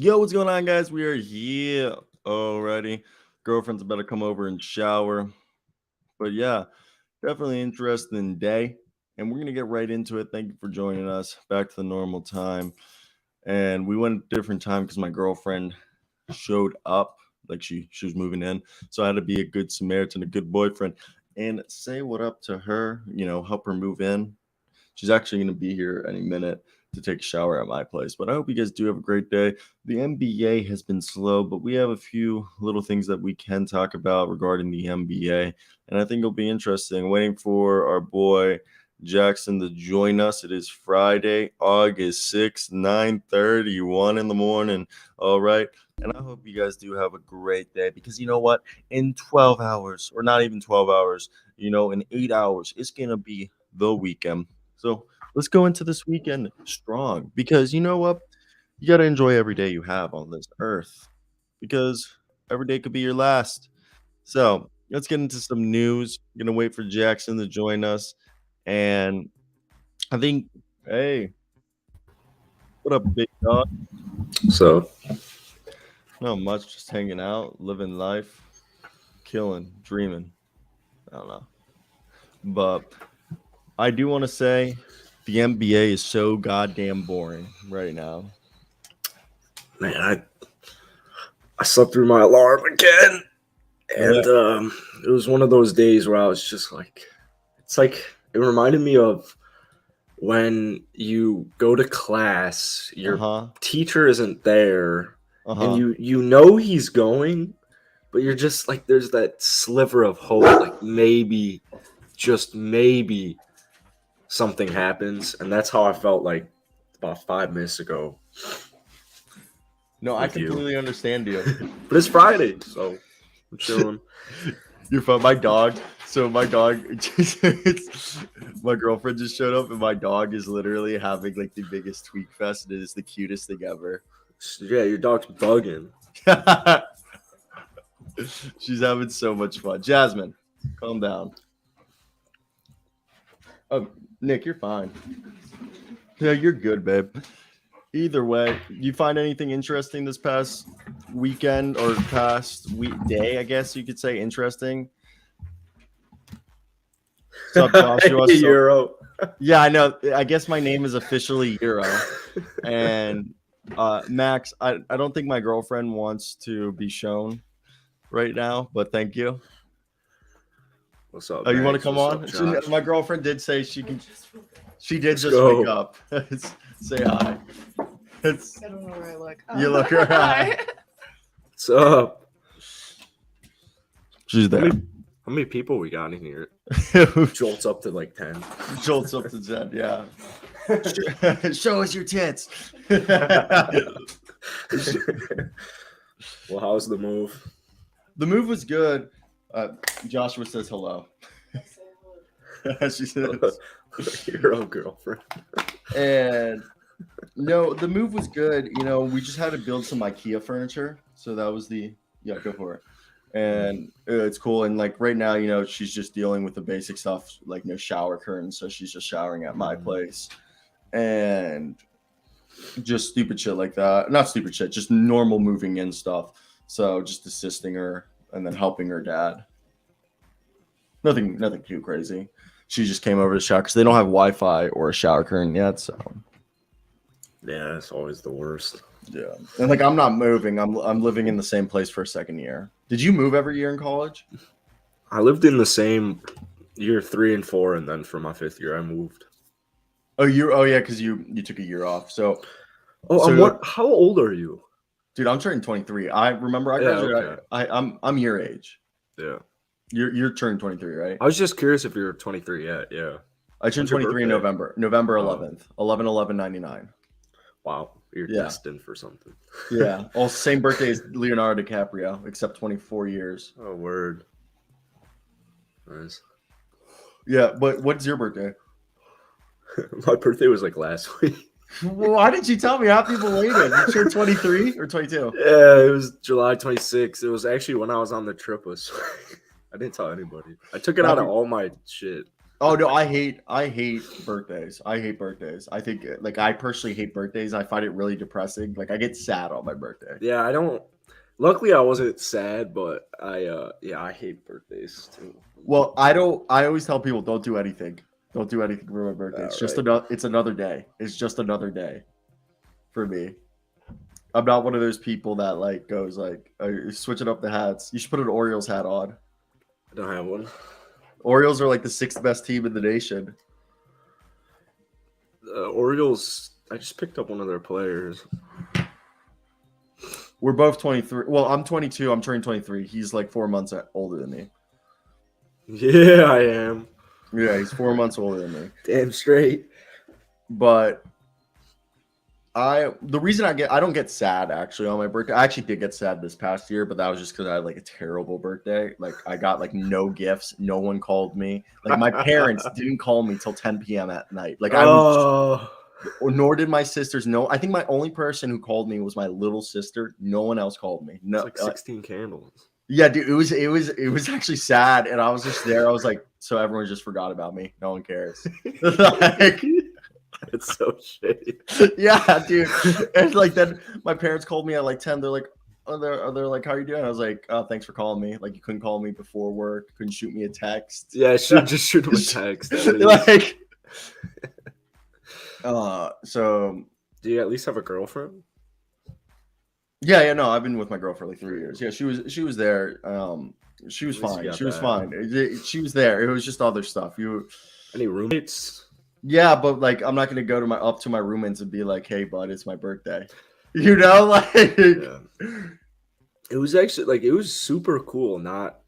Yo, what's going on, guys? We are here already. Girlfriend's about to come over and shower. But yeah, definitely interesting day. And we're going to get right into it. Thank you for joining us. Back to the normal time. And we went a different time because my girlfriend showed up. Like she was moving in. So I had to be a good Samaritan, a good boyfriend, and say what up to her, help her move in. She's actually going to be here any minute to take a shower at my place. But I hope you guys do have a great day. The NBA has been slow, but we have a few little things that we can talk about regarding the NBA. And I think it'll be interesting. Waiting for our boy Jackson to join us. It is Friday, August 6th, 9:31 in the morning. All right. And I hope you guys do have a great day because you know what? In 12 hours, or not even 12 hours, in 8 hours, it's going to be the weekend. So let's go into this weekend strong because you know what? You got to enjoy every day you have on this earth because every day could be your last. So let's get into some news. Going to wait for Jackson to join us. And I think, hey, what up, big dog? So, Not much, just hanging out, living life, killing, dreaming. I don't know. But I do want to say the NBA is so goddamn boring right now. man, I slept through my alarm again, and it was one of those days where I was just like, it reminded me of when you go to class, your teacher isn't there, and you know he's going, but you're just like, there's that sliver of hope, like maybe, just maybe, something happens, and that's how I felt like about 5 minutes ago. No, I completely understand you. But it's Friday, so I'm chilling. You're fun. My dog. So my dog, my girlfriend just showed up, and my dog is literally having like the biggest tweak fest. It is the cutest thing ever. Yeah, your dog's bugging. She's having so much fun. Jasmine, calm down. Oh, Nick, you're fine. Yeah, you're good, babe. Either way, you find anything interesting this past weekend or past weekday, I guess you could say, interesting? What's up, Joshua? Euro. Yeah, I know. I guess my name is officially Euro. And Max, I don't think my girlfriend wants to be shown right now, but thank you. What's up? Oh, you want to come on? My girlfriend did say she can. She did just wake up. Say hi. I don't know where I look. You look right. What's up? She's there. How many people we got in here? Jolts up to like 10. Jolts up to 10, yeah. Show us your tits. Well, how's the move? The move was good. Joshua says hello. She says, Hero girlfriend. And no, the move was good. We just had to build some IKEA furniture. So that was go for it. And it's cool. And like right now, she's just dealing with the basic stuff, like no shower curtains. So she's just showering at my place. And just stupid shit like that. Not stupid shit, just normal moving in stuff. So just assisting her and then helping her dad. Nothing too crazy. She just came over to shower because they don't have Wi-Fi or a shower curtain yet. So yeah, it's always the worst. Yeah, and like I'm not moving. I'm living in the same place for a second year. Did you move every year in college? I lived in the same year 3 and 4, and then for my 5th year I moved. Oh, yeah, because you took a year off. So how old are you? Dude, I'm turning 23. I remember I graduated. Okay. I'm your age. Yeah. You're turning 23, right? I was just curious if you're 23 yet. Yeah. I turned 23 in November 11th, 11/11/99. Wow, you're destined for something. Yeah. Well, same birthday as Leonardo DiCaprio, except 24 years. Oh, word. Nice. Yeah, but what's your birthday? My birthday was like last week. Well, why didn't you tell me? Happy belated. You turned 23 or 22? Yeah, it was July 26th. It was actually when I was on the trip. I didn't tell anybody. I took it out of all my shit. Oh no, I hate birthdays. I hate birthdays. I think like I personally hate birthdays. I find it really depressing. Like I get sad on my birthday. Yeah, I don't. Luckily, I wasn't sad, but I hate birthdays too. Well, I don't. I always tell people don't do anything. Don't do anything for my birthday. It's just Right. another. It's another day. It's just another day for me. I'm not one of those people that like goes like switching up the hats. You should put an Orioles hat on. I don't have one. Orioles are like the sixth best team in the nation. The Orioles. I just picked up one of their players. We're both 23. Well, I'm 22. I'm turning 23. He's like 4 months older than me. Yeah, I am. Yeah, he's 4 months older than me. Damn straight. But the reason I don't get sad actually on my birthday. I actually did get sad this past year, but that was just because I had like a terrible birthday. Like I got like no gifts, no one called me. Like my parents didn't call me till 10 p.m. at night. Like I was, nor did my sisters. No, I think my only person who called me was my little sister. No one else called me. No, it's like 16 candles. Yeah, dude, it was actually sad, and I was just there. I was like, so everyone just forgot about me. No one cares. Like, it's so shitty. Yeah, dude. And like then my parents called me at like 10. They're like, they're like, how are you doing? I was like, oh, thanks for calling me. Like you couldn't call me before work, couldn't shoot me a text. Yeah, I should just shoot him a text. Like so do you at least have a girlfriend? Yeah, no, I've been with my girl for like 3 years. Yeah, she was there. She was fine. She was fine. She was there. It was just other stuff. Any roommates? Yeah, but like I'm not gonna go to up to my roommates and be like, "Hey, bud, it's my birthday." You know, like yeah. It was actually like it was super cool. Not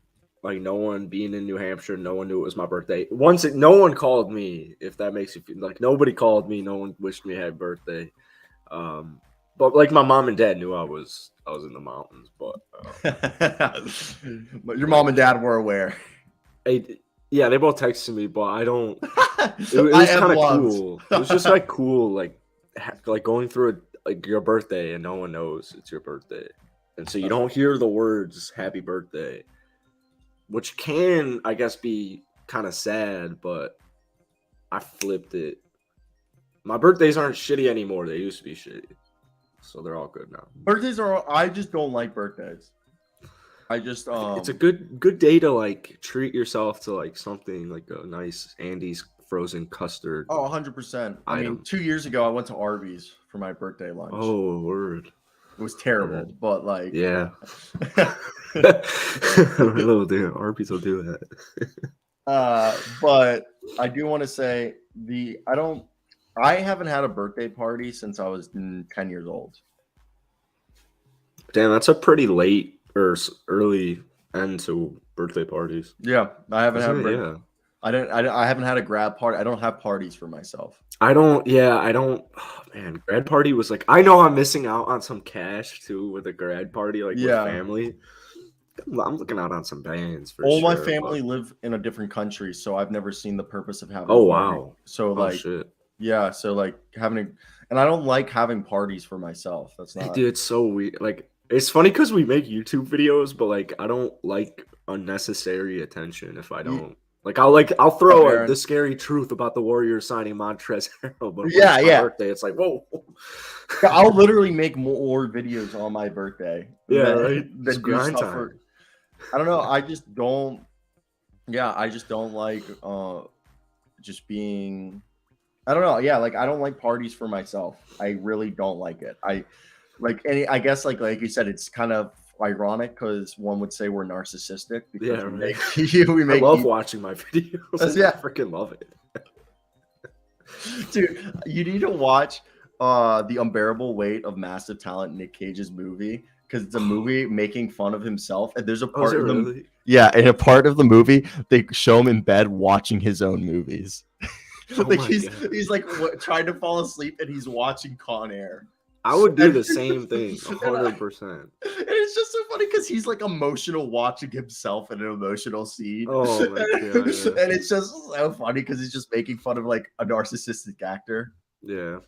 like no one being in New Hampshire, no one knew it was my birthday. No one called me. If that makes you feel like nobody called me, no one wished me happy birthday. But like my mom and dad knew I was in the mountains. But but your mom and dad were aware. Yeah, they both texted me, but I don't. It was kind of cool. It was just like cool, like going through like your birthday and no one knows it's your birthday, and so you don't hear the words "Happy Birthday," which can, I guess, be kind of sad. But I flipped it. My birthdays aren't shitty anymore. They used to be shitty, so they're all good now. Birthdays are. I just don't like birthdays. I just it's a good day to like treat yourself to like something like a nice Andy's frozen custard. Oh, 100%. I mean, 2 years ago I went to Arby's for my birthday lunch. Oh, word. It was terrible, but like yeah. Oh, damn, Arby's will do that. But I do want to say I haven't had a birthday party since I was 10 years old. Damn, that's a pretty late or early end to birthday parties. Yeah, I haven't had. I haven't had a grad party. I don't have parties for myself. I don't. Oh, man, grad party was like. I know I'm missing out on some cash too with a grad party, like with family. I'm looking out on some bands for all sure. My family live in a different country, so I've never seen the purpose of having. Oh wow! So like, shit. Yeah, so like and I don't like having parties for myself. That's not. Dude, it's so weird. Like. It's funny because we make YouTube videos, but like I don't like unnecessary attention if I don't. Like I'll throw the scary truth about the Warriors signing Montrezl Harrell, but yeah, it's my birthday, it's like whoa. I'll literally make more videos on my birthday. Yeah, right. It's grind time. I don't know. I just don't. Yeah, I just don't like just being. I don't know. Yeah, like I don't like parties for myself. I really don't like it. I guess like you said, it's kind of ironic because one would say we're narcissistic because I love watching my videos. Yeah, I freaking love it. Dude, you need to watch The Unbearable Weight of Massive Talent, Nick Cage's movie, because it's a movie making fun of himself. And there's a part of the in a part of the movie they show him in bed watching his own movies. Like he's like trying to fall asleep and he's watching Con Air. I would do the same thing, 100%. And it's just so funny because he's like emotional watching himself in an emotional scene. Oh my god! And it's just so funny because he's just making fun of like a narcissistic actor. Yeah,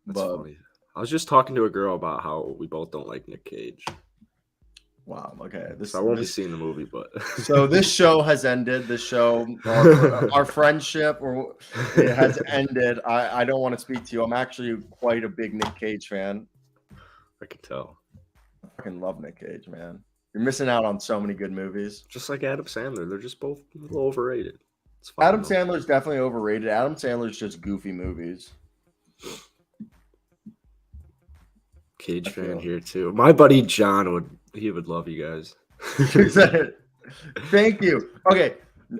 that's funny. I was just talking to a girl about how we both don't like Nick Cage. Wow. Okay. So I won't be seeing the movie, but So this show has ended. This show, our friendship, or it has ended. I don't want to speak to you. I'm actually quite a big Nick Cage fan. I can tell. I fucking love Nick Cage, man. You're missing out on so many good movies. Just like Adam Sandler, they're just both a little overrated. It's fine, Adam though. Sandler's definitely overrated. Adam Sandler's just goofy movies. Cage fan here too. My buddy John would love you guys. Thank you. Okay,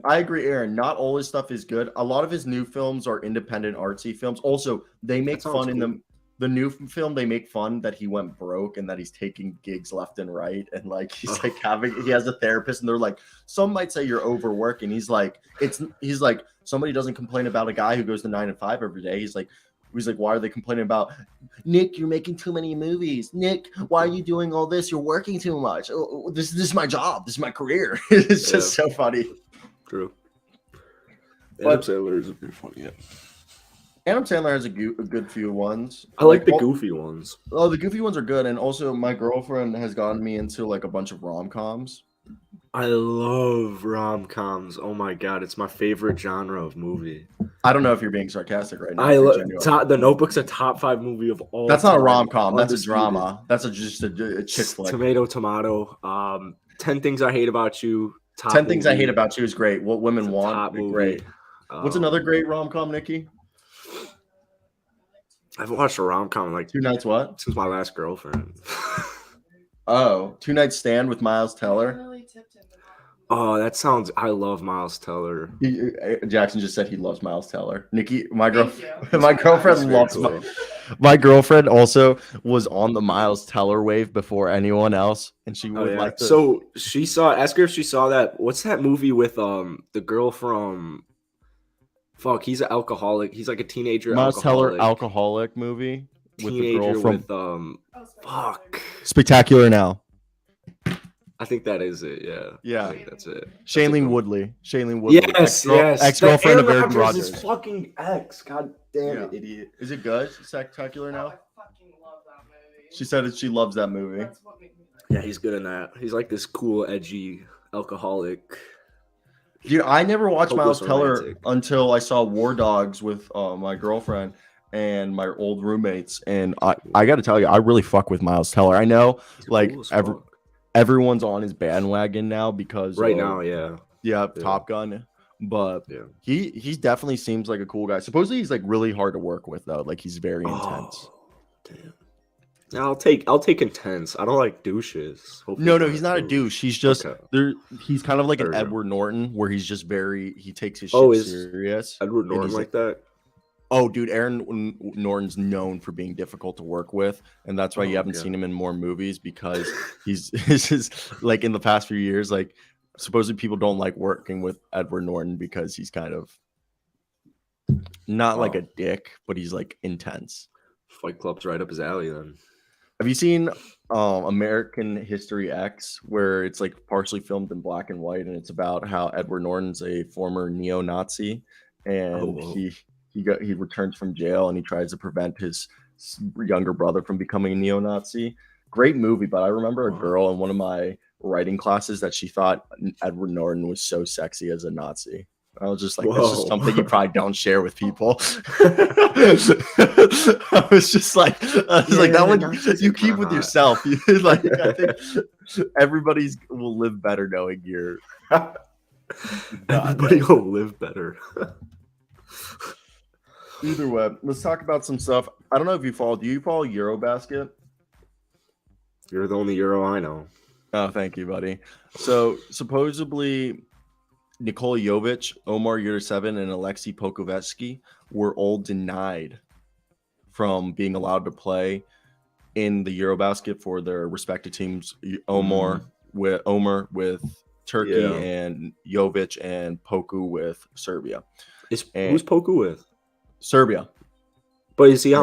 I agree, Aaron. Not all his stuff is good. A lot of his new films are independent artsy films. Also, they make fun in them. The new film, they make fun that he went broke and that he's taking gigs left and right, and like he's like he has a therapist, and they're like, some might say you're overworking. He's like somebody doesn't complain about a guy who goes to 9 to 5 every day. He's like, why are they complaining about Nick? You're making too many movies. Nick, why are you doing all this? You're working too much. This is my job. This is my career. It's just so funny. True. Adam Sandler is pretty funny. Yeah. Adam Sandler has a good few ones. I like the goofy ones. Oh, the goofy ones are good. And also, my girlfriend has gotten me into like a bunch of rom-coms. I love rom-coms. Oh my god, it's my favorite genre of movie. I don't know if you're being sarcastic right now. I love The Notebook's a top 5 movie of all. That's not a rom-com. That's a drama. That's just a chick flick. Tomato. 10 Things I Hate About You. 10 Things I Hate About You is great. What Women Want. Great. Movie. What's another great rom-com, Nikki? I've watched a rom-com like 2 Nights what? Since my last girlfriend. Oh, 2 Night Stand with Miles Teller. Oh, that sounds. I love Miles Teller. Jackson just said he loves Miles Teller. Nikki, my girlfriend loves. Cool. My girlfriend also was on the Miles Teller wave before anyone else, and she would like to. So she saw. Ask her if she saw that. What's that movie with the girl from? Fuck, he's an alcoholic. He's like a teenager. Miles Teller alcoholic movie with the girl from. Fuck. Spectacular Now. I think that is it. Yeah. I think that's it. Shailene Woodley. Yes. Ex-girlfriend of Aaron Rodgers. His fucking ex. God damn it, idiot. Is it good? Spectacular Now. I fucking love that movie. She said that she loves that movie. That's what made me like Yeah, he's good in that. He's like this cool, edgy alcoholic. Dude, I never watched Miles Teller romantic. until I saw War Dogs with my girlfriend and my old roommates, and I got to tell you, I really fuck with Miles Teller. I know, He's like cool as fuck. everyone's on his bandwagon now because Top Gun, but he definitely seems like a cool guy. Supposedly he's like really hard to work with though, like he's very intense. Damn. I'll take intense. I don't like douches. Hopefully No, he's not a douche. He's just Okay. He's kind of like an There we go. Edward Norton, where he's just he takes his shit serious. Edward Norton like that? Oh, dude, Aaron Norton's known for being difficult to work with, and that's why you haven't seen him in more movies, because he's just like in the past few years, like supposedly people don't like working with Edward Norton because he's kind of not like a dick, but he's like intense. Fight Club's right up his alley then. Have you seen American History X, where it's like partially filmed in black and white, and it's about how Edward Norton's a former neo-Nazi, and he returns from jail and he tries to prevent his younger brother from becoming a neo-Nazi. Great movie, but I remember a girl in one of my writing classes that she thought Edward Norton was so sexy as a Nazi. I was just like, that's just something you probably don't share with people. I was just like, that one you keep with yourself. Like, I think everybody will live better knowing you're. Everybody will live better. Either way, let's talk about some stuff. I don't know if you follow. Do you follow EuroBasket? You're the only Euro I know. Oh, thank you, buddy. So supposedly, Nikola Jovic, Omar Yurtseven, and Alexei Pokovetsky were all denied from being allowed to play in the EuroBasket for their respective teams. Omar with Turkey and Jovic and Poku with Serbia. Who's Poku with? Serbia. But is he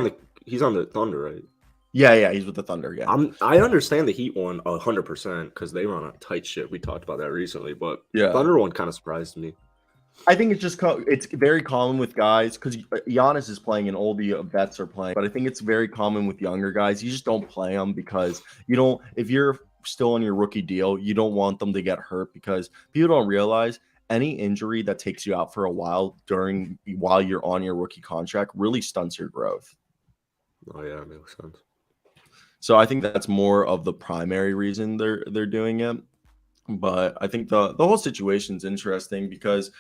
he's on the Thunder, right? Yeah, he's with the Thunder. Yeah, I understand the Heat won 100% because they run a tight shit. We talked about that recently, but Thunder one kind of surprised me. I think it's very common with guys because Giannis is playing and all the vets are playing, but I think it's very common with younger guys. You just don't play them because you don't. If you're still on your rookie deal, you don't want them to get hurt because people don't realize any injury that takes you out for a while while you're on your rookie contract really stunts your growth. Oh yeah, that makes sense. So I think that's more of the primary reason they're doing it. But I think the whole situation's interesting because,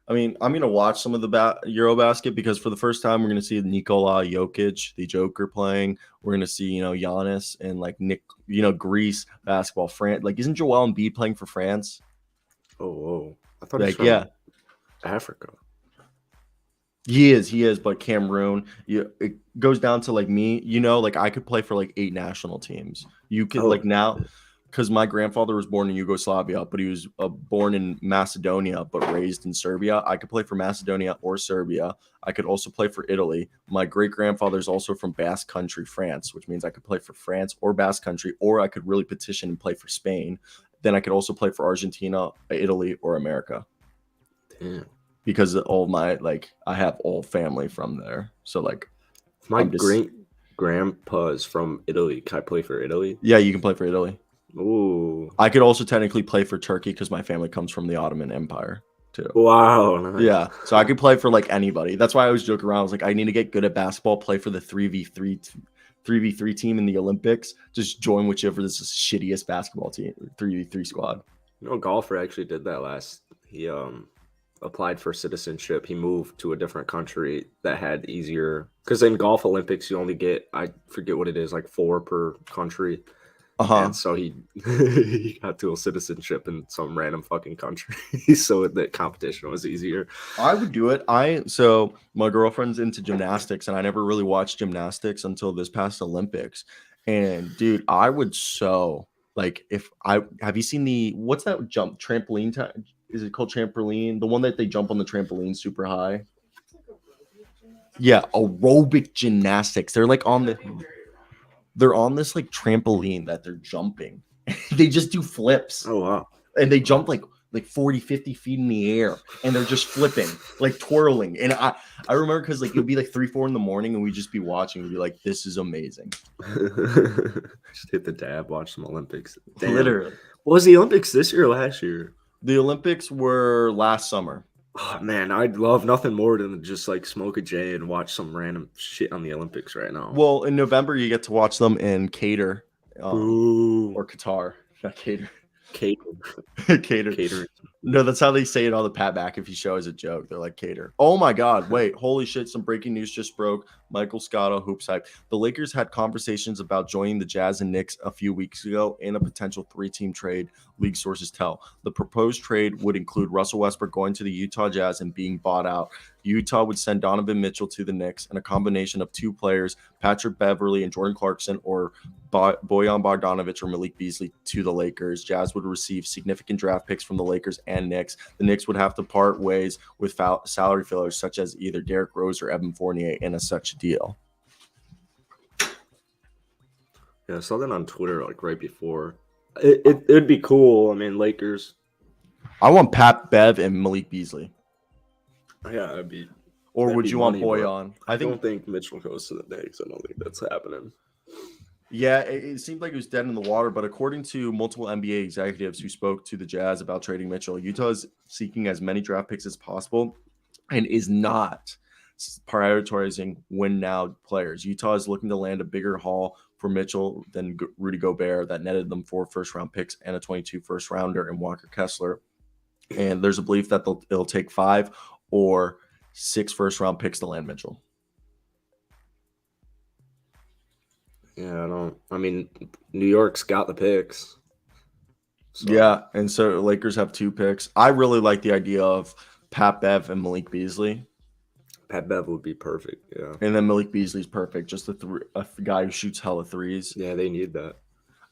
I mean, I'm going to watch some of the EuroBasket because for the first time, we're going to see Nikola Jokic, the Joker, playing. We're going to see, Giannis and like Greece basketball. France, like, isn't Joel Embiid playing for France? Oh, whoa. I thought he's Like, yeah, from Africa. he is, but Cameroon, it goes down to like me, like I could play for like 8 national teams. You could like now, because my grandfather was born in Yugoslavia, but he was born in Macedonia, but raised in Serbia. I could play for Macedonia or Serbia. I could also play for Italy. My great grandfather is also from Basque Country, France, which means I could play for France or Basque Country, or I could really petition and play for Spain. Then I could also play for Argentina, Italy, or America. Damn. Because all my I have all family from there, so like my great grandpa is from Italy. Can I play for Italy? Yeah, you can play for Italy. Ooh, I could also technically play for Turkey because my family comes from the Ottoman Empire too. Wow, nice. Yeah, so I could play for like anybody. That's why I always joke around. I was like, I need to get good at basketball, play for the 3v3 team in the Olympics. Just join whichever is the shittiest basketball team, 3v3 squad. Golfer actually did that last. He applied for citizenship. He moved to a different country that had easier, because in golf Olympics you only get, I forget what it is, like 4 per country. And so he got dual citizenship in some random fucking country, so the competition was easier. I would do it. So my girlfriend's into gymnastics, and I never really watched gymnastics until this past Olympics. And dude, I would have you seen what's that trampoline time? Is it called trampoline? The one that they jump on the trampoline super high? Yeah, aerobic gymnastics. They're like they're on this like trampoline that they're jumping. They just do flips. Oh wow. And they jump like 40, 50 feet in the air, and they're just flipping, like twirling. And I remember because like it would be like 3, 4 in the morning, and we'd just be watching. We'd be like, this is amazing. Just hit the tab, watch some Olympics. Damn. Literally. What was the Olympics this year or last year? The Olympics were last summer. Oh, man, I'd love nothing more than just like smoke a J and watch some random shit on the Olympics right now. Well, in November, you get to watch them in Qatar or Qatar. Not Qatar. Cater. No, that's how they say it on the pat back if you show as a joke. They're like cater. Oh my God. Wait, holy shit. Some breaking news just broke. Michael Scotto, Hoops Hype. The Lakers had conversations about joining the Jazz and Knicks a few weeks ago in a potential 3-team trade, league sources tell. The proposed trade would include Russell Westbrook going to the Utah Jazz and being bought out. Utah would send Donovan Mitchell to the Knicks, and a combination of 2 players, Patrick Beverley and Jordan Clarkson, or Bojan Bogdanovic or Malik Beasley to the Lakers. Jazz would receive significant draft picks from the Lakers and Knicks. The Knicks would have to part ways with salary fillers such as either Derrick Rose or Evan Fournier in such deal. Yeah, something on Twitter like right before. It'd be cool. I mean, Lakers. I want Pat Bev and Malik Beasley. Yeah, that'd be. Or would you want Bojan? I don't think Mitchell goes to the Knicks. I don't think that's happening. Yeah, it seemed like it was dead in the water, but according to multiple NBA executives who spoke to the Jazz about trading Mitchell, Utah is seeking as many draft picks as possible and is not prioritizing win-now players. Utah is looking to land a bigger haul for Mitchell than Rudy Gobert that netted them 4 first-round picks and a 22 first-rounder in Walker Kessler. And there's a belief that it'll take 5 or 6 first-round picks to land Mitchell. Yeah, I mean, New York's got the picks. So. Yeah, and so Lakers have 2 picks. I really like the idea of Pat Bev and Malik Beasley. Pat Bev would be perfect, yeah. And then Malik Beasley's perfect, just a guy who shoots hella threes. Yeah, they need that.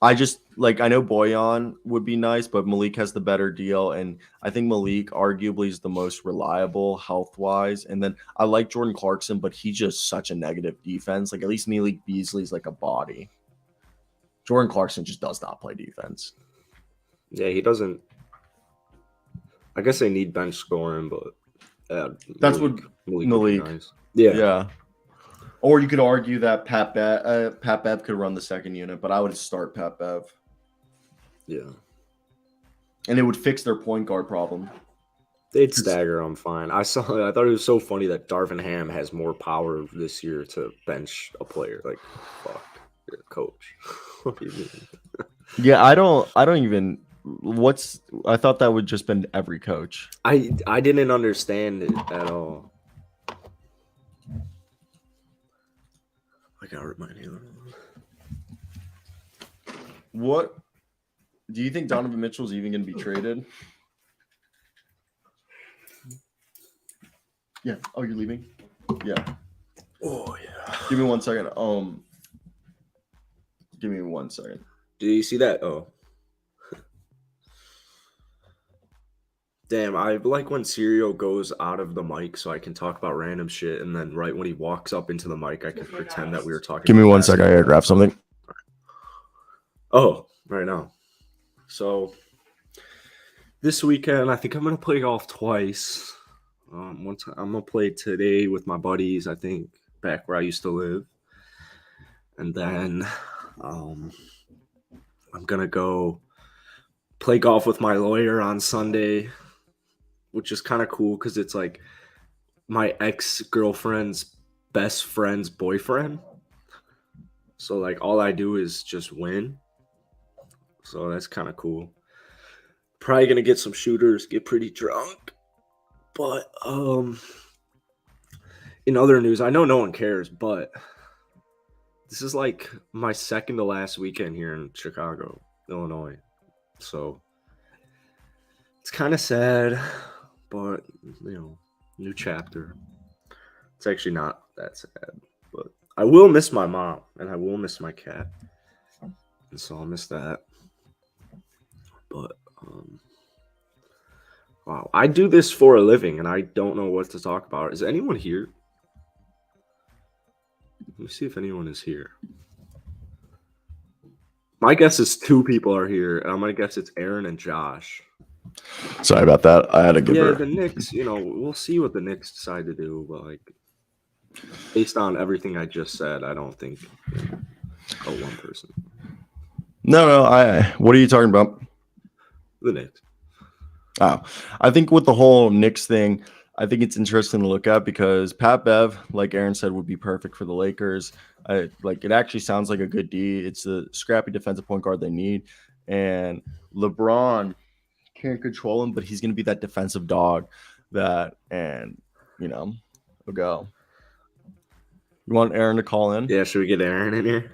I know Bojan would be nice, but Malik has the better deal, and I think Malik arguably is the most reliable health-wise. And then I like Jordan Clarkson, but he's just such a negative defense. Like, at least Malik Beasley's like a body. Jordan Clarkson just does not play defense. Yeah, he doesn't. I guess they need bench scoring, but that's Malik nice. Yeah. Or you could argue that Pat Bev could run the second unit, but I would start Pat Bev. Yeah. And it would fix their point guard problem. They'd stagger them fine. I thought it was so funny that Darvin Ham has more power this year to bench a player. Like, fuck, you're a coach. What do you mean? Yeah, I don't even. I thought that would just been every coach. I didn't understand it at all. I got reminded. What do you think Donovan Mitchell's even going to be traded? Yeah. Oh, you're leaving? Yeah. Oh yeah. Give me 1 second. Give me 1 second. Do you see that? Oh. Damn, I like when Sirio goes out of the mic so I can talk about random shit, and then right when he walks up into the mic, I can pretend that we were talking. Give me about 1 second. I gotta grab something. Oh, right now. So this weekend, I think I'm gonna play golf twice. I'm gonna play today with my buddies. I think back where I used to live, and then I'm gonna go play golf with my lawyer on Sunday, which is kind of cool because it's like my ex-girlfriend's best friend's boyfriend. So like all I do is just win. So that's kind of cool. Probably gonna get some shooters, get pretty drunk. But in other news, I know no one cares, but this is like my second to last weekend here in Chicago, Illinois. So it's kind of sad, but new chapter. It's actually not that sad, but I will miss my mom and I will miss my cat, and so I'll miss that. But wow, I do this for a living and I don't know what to talk about. Is anyone here? Let me see if anyone is here. My guess is 2 people are here, and I'm gonna guess it's Aaron and Josh. Sorry about that. I had to give her. The Knicks, we'll see what the Knicks decide to do, but like based on everything I just said, I don't think one person. No. What are you talking about? The Knicks. Oh, I think with the whole Knicks thing, I think it's interesting to look at because Pat Bev, like Aaron said, would be perfect for the Lakers. It actually sounds like a good D. It's the scrappy defensive point guard they need. And LeBron can't control him, but he's going to be that defensive dog will go. You want Aaron to call in? Yeah, should we get Aaron in here?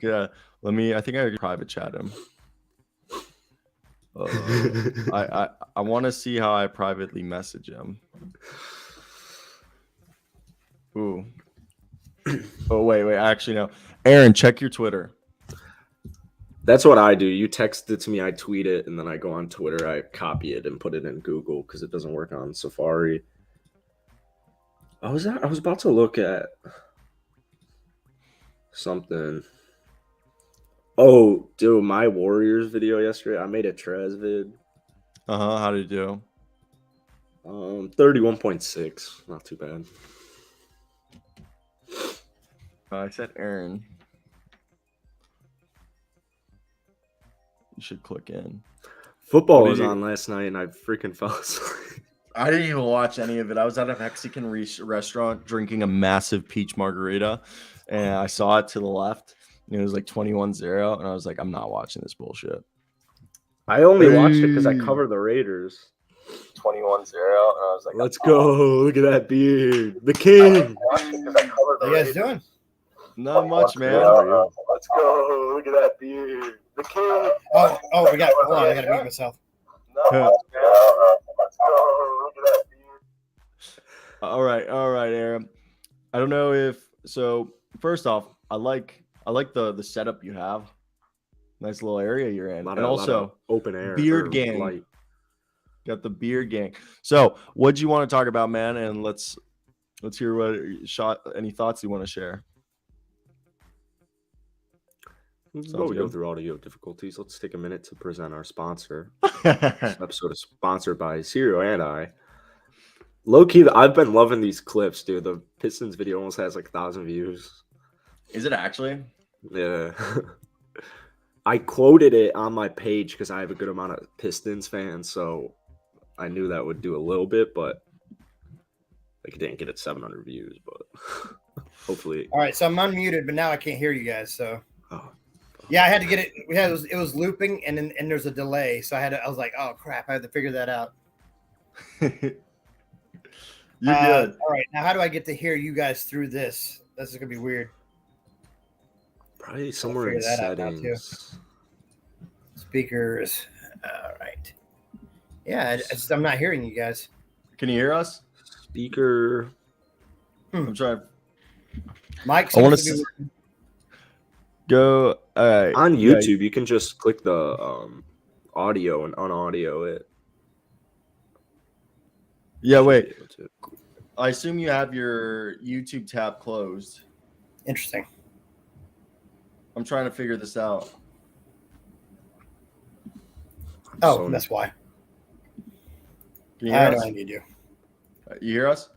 Yeah, I think I could private chat him. I want to see how I privately message him. Ooh. Oh, wait. Actually, no. Aaron, check your Twitter. That's what I do. You text it to me, I tweet it, and then I go on Twitter, I copy it and put it in Google because it doesn't work on Safari. I was about to look at something. Oh, dude, my Warriors video yesterday. I made a Trez vid. How did you do? 31.6. Not too bad. I said Aaron. You should click in. Football was on last night, and I freaking fell asleep. I didn't even watch any of it. I was at a Mexican restaurant drinking a massive peach margarita, and I saw it to the left. And it was like 21-0, and I was like, I'm not watching this bullshit. I only watched it because I cover the Raiders. 21-0, and I was like, let's go. Look at that beard. The king. What are you guys doing? Not much, man. Let's go. Look at that beard. The king. Oh, hold on. I got to mute myself. Let's go. Look at that beard. All right, Aaron. I don't know if so. First off, I like the setup you have. Nice little area you're in, and also open air, beard gang. Light. Got the beard gang. So, what do you want to talk about, man? And let's hear any thoughts you want to share. Before we go through audio difficulties, let's take a minute to present our sponsor. This episode is sponsored by Sirio and I. Low key, I've been loving these clips, dude. The Pistons video almost has like 1,000 views. Is it actually? Yeah. I quoted it on my page because I have a good amount of Pistons fans, so I knew that would do a little bit, but like it didn't get it 700 views, but hopefully. All right, so I'm unmuted, but now I can't hear you guys. So Oh, yeah, I had to get it. It was looping, and there's a delay, so I was like, oh crap, I had to figure that out. You're good. All right, now how do I get to hear you guys through this? This is gonna be weird. probably somewhere in figure that out now, too. settings. Speakers. All right. Yeah, I'm not hearing you guys. Can you hear us? Speaker. I'm trying. Mike, I want seems to to be go. All right. On Yeah, YouTube, you can just click the audio and unaudio it. yeah, wait. Be able to- I assume you have your YouTube tab closed. interesting. I'm trying to figure this out. Oh, So- that's why. Can you I hear don't us? need you. You hear us?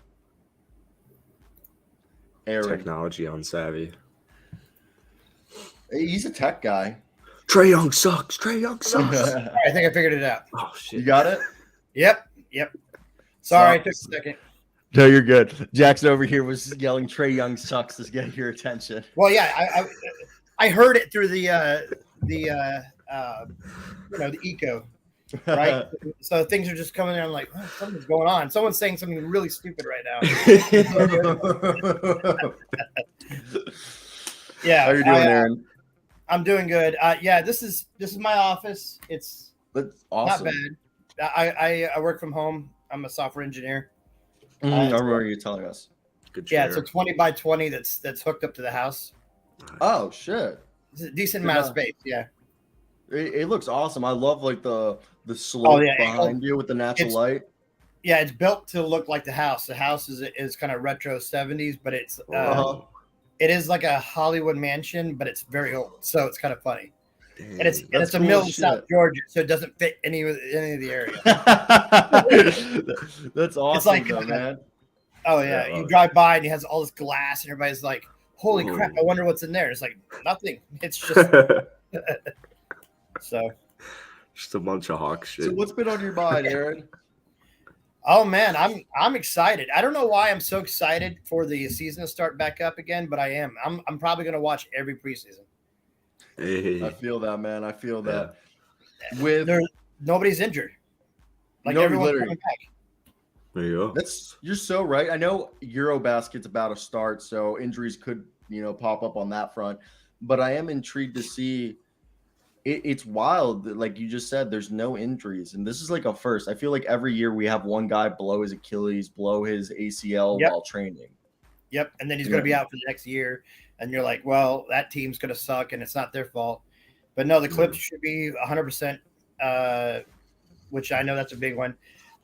Aaron. Technology unsavvy. He's a tech guy. Trae Young sucks. Trae Young sucks. All right, I think I figured it out. Oh You shit! got it? Yep. Sorry, it Sucks. took a second. No, you're good. Jackson over here was yelling Trae Young sucks to get your attention. Well, yeah, I heard it through the eco, right? So things are just coming in. I'm like, oh, something's going on. Someone's saying something really stupid right now. Yeah, How you doing, Aaron? I'm doing good. Yeah, this is my office. It's That's awesome. not bad. I work from home. I'm a software engineer. I remember you telling us. Good Yeah, chair. it's a 20 by 20 that's hooked up to the house. Oh shit! It's a decent amount of space. Yeah. It looks awesome. I love like the slope yeah, behind you with the natural it's- light. Yeah, it's built to look like the house. The house is kind of retro 70s, but it's Uh-huh. it is like a Hollywood mansion, but it's very old, so it's kind of funny. Dang. And it's That's a cool mill as in South shit. Georgia, so it doesn't fit any of the area. That's awesome, like, though, man. Oh yeah, Yeah, you drive by and he has all this glass, and everybody's like, "Holy Ooh. crap! I wonder what's in there." It's like nothing. It's just so. Just a bunch of hawk shit. So what's been on your mind, Aaron? Oh man, I'm excited. I don't know why I'm so excited for the season to start back up again, but I am. I'm probably gonna watch every preseason. Hey. I feel that, man. I feel Yeah. that. With Nobody's injured. Like No, everyone's literally. coming back. There you go. you're so right. I know EuroBasket's about to start, so injuries could, pop up on that front. But I am intrigued to see. It's wild that, like you just said, there's no injuries, and this is like a first. I feel like every year we have one guy blow his Achilles, blow his ACL Yep. while training. Yep, and then he's going to be out for the next year, and you're like, well, that team's going to suck, and it's not their fault. But no, the Clips should be 100%, which I know that's a big one.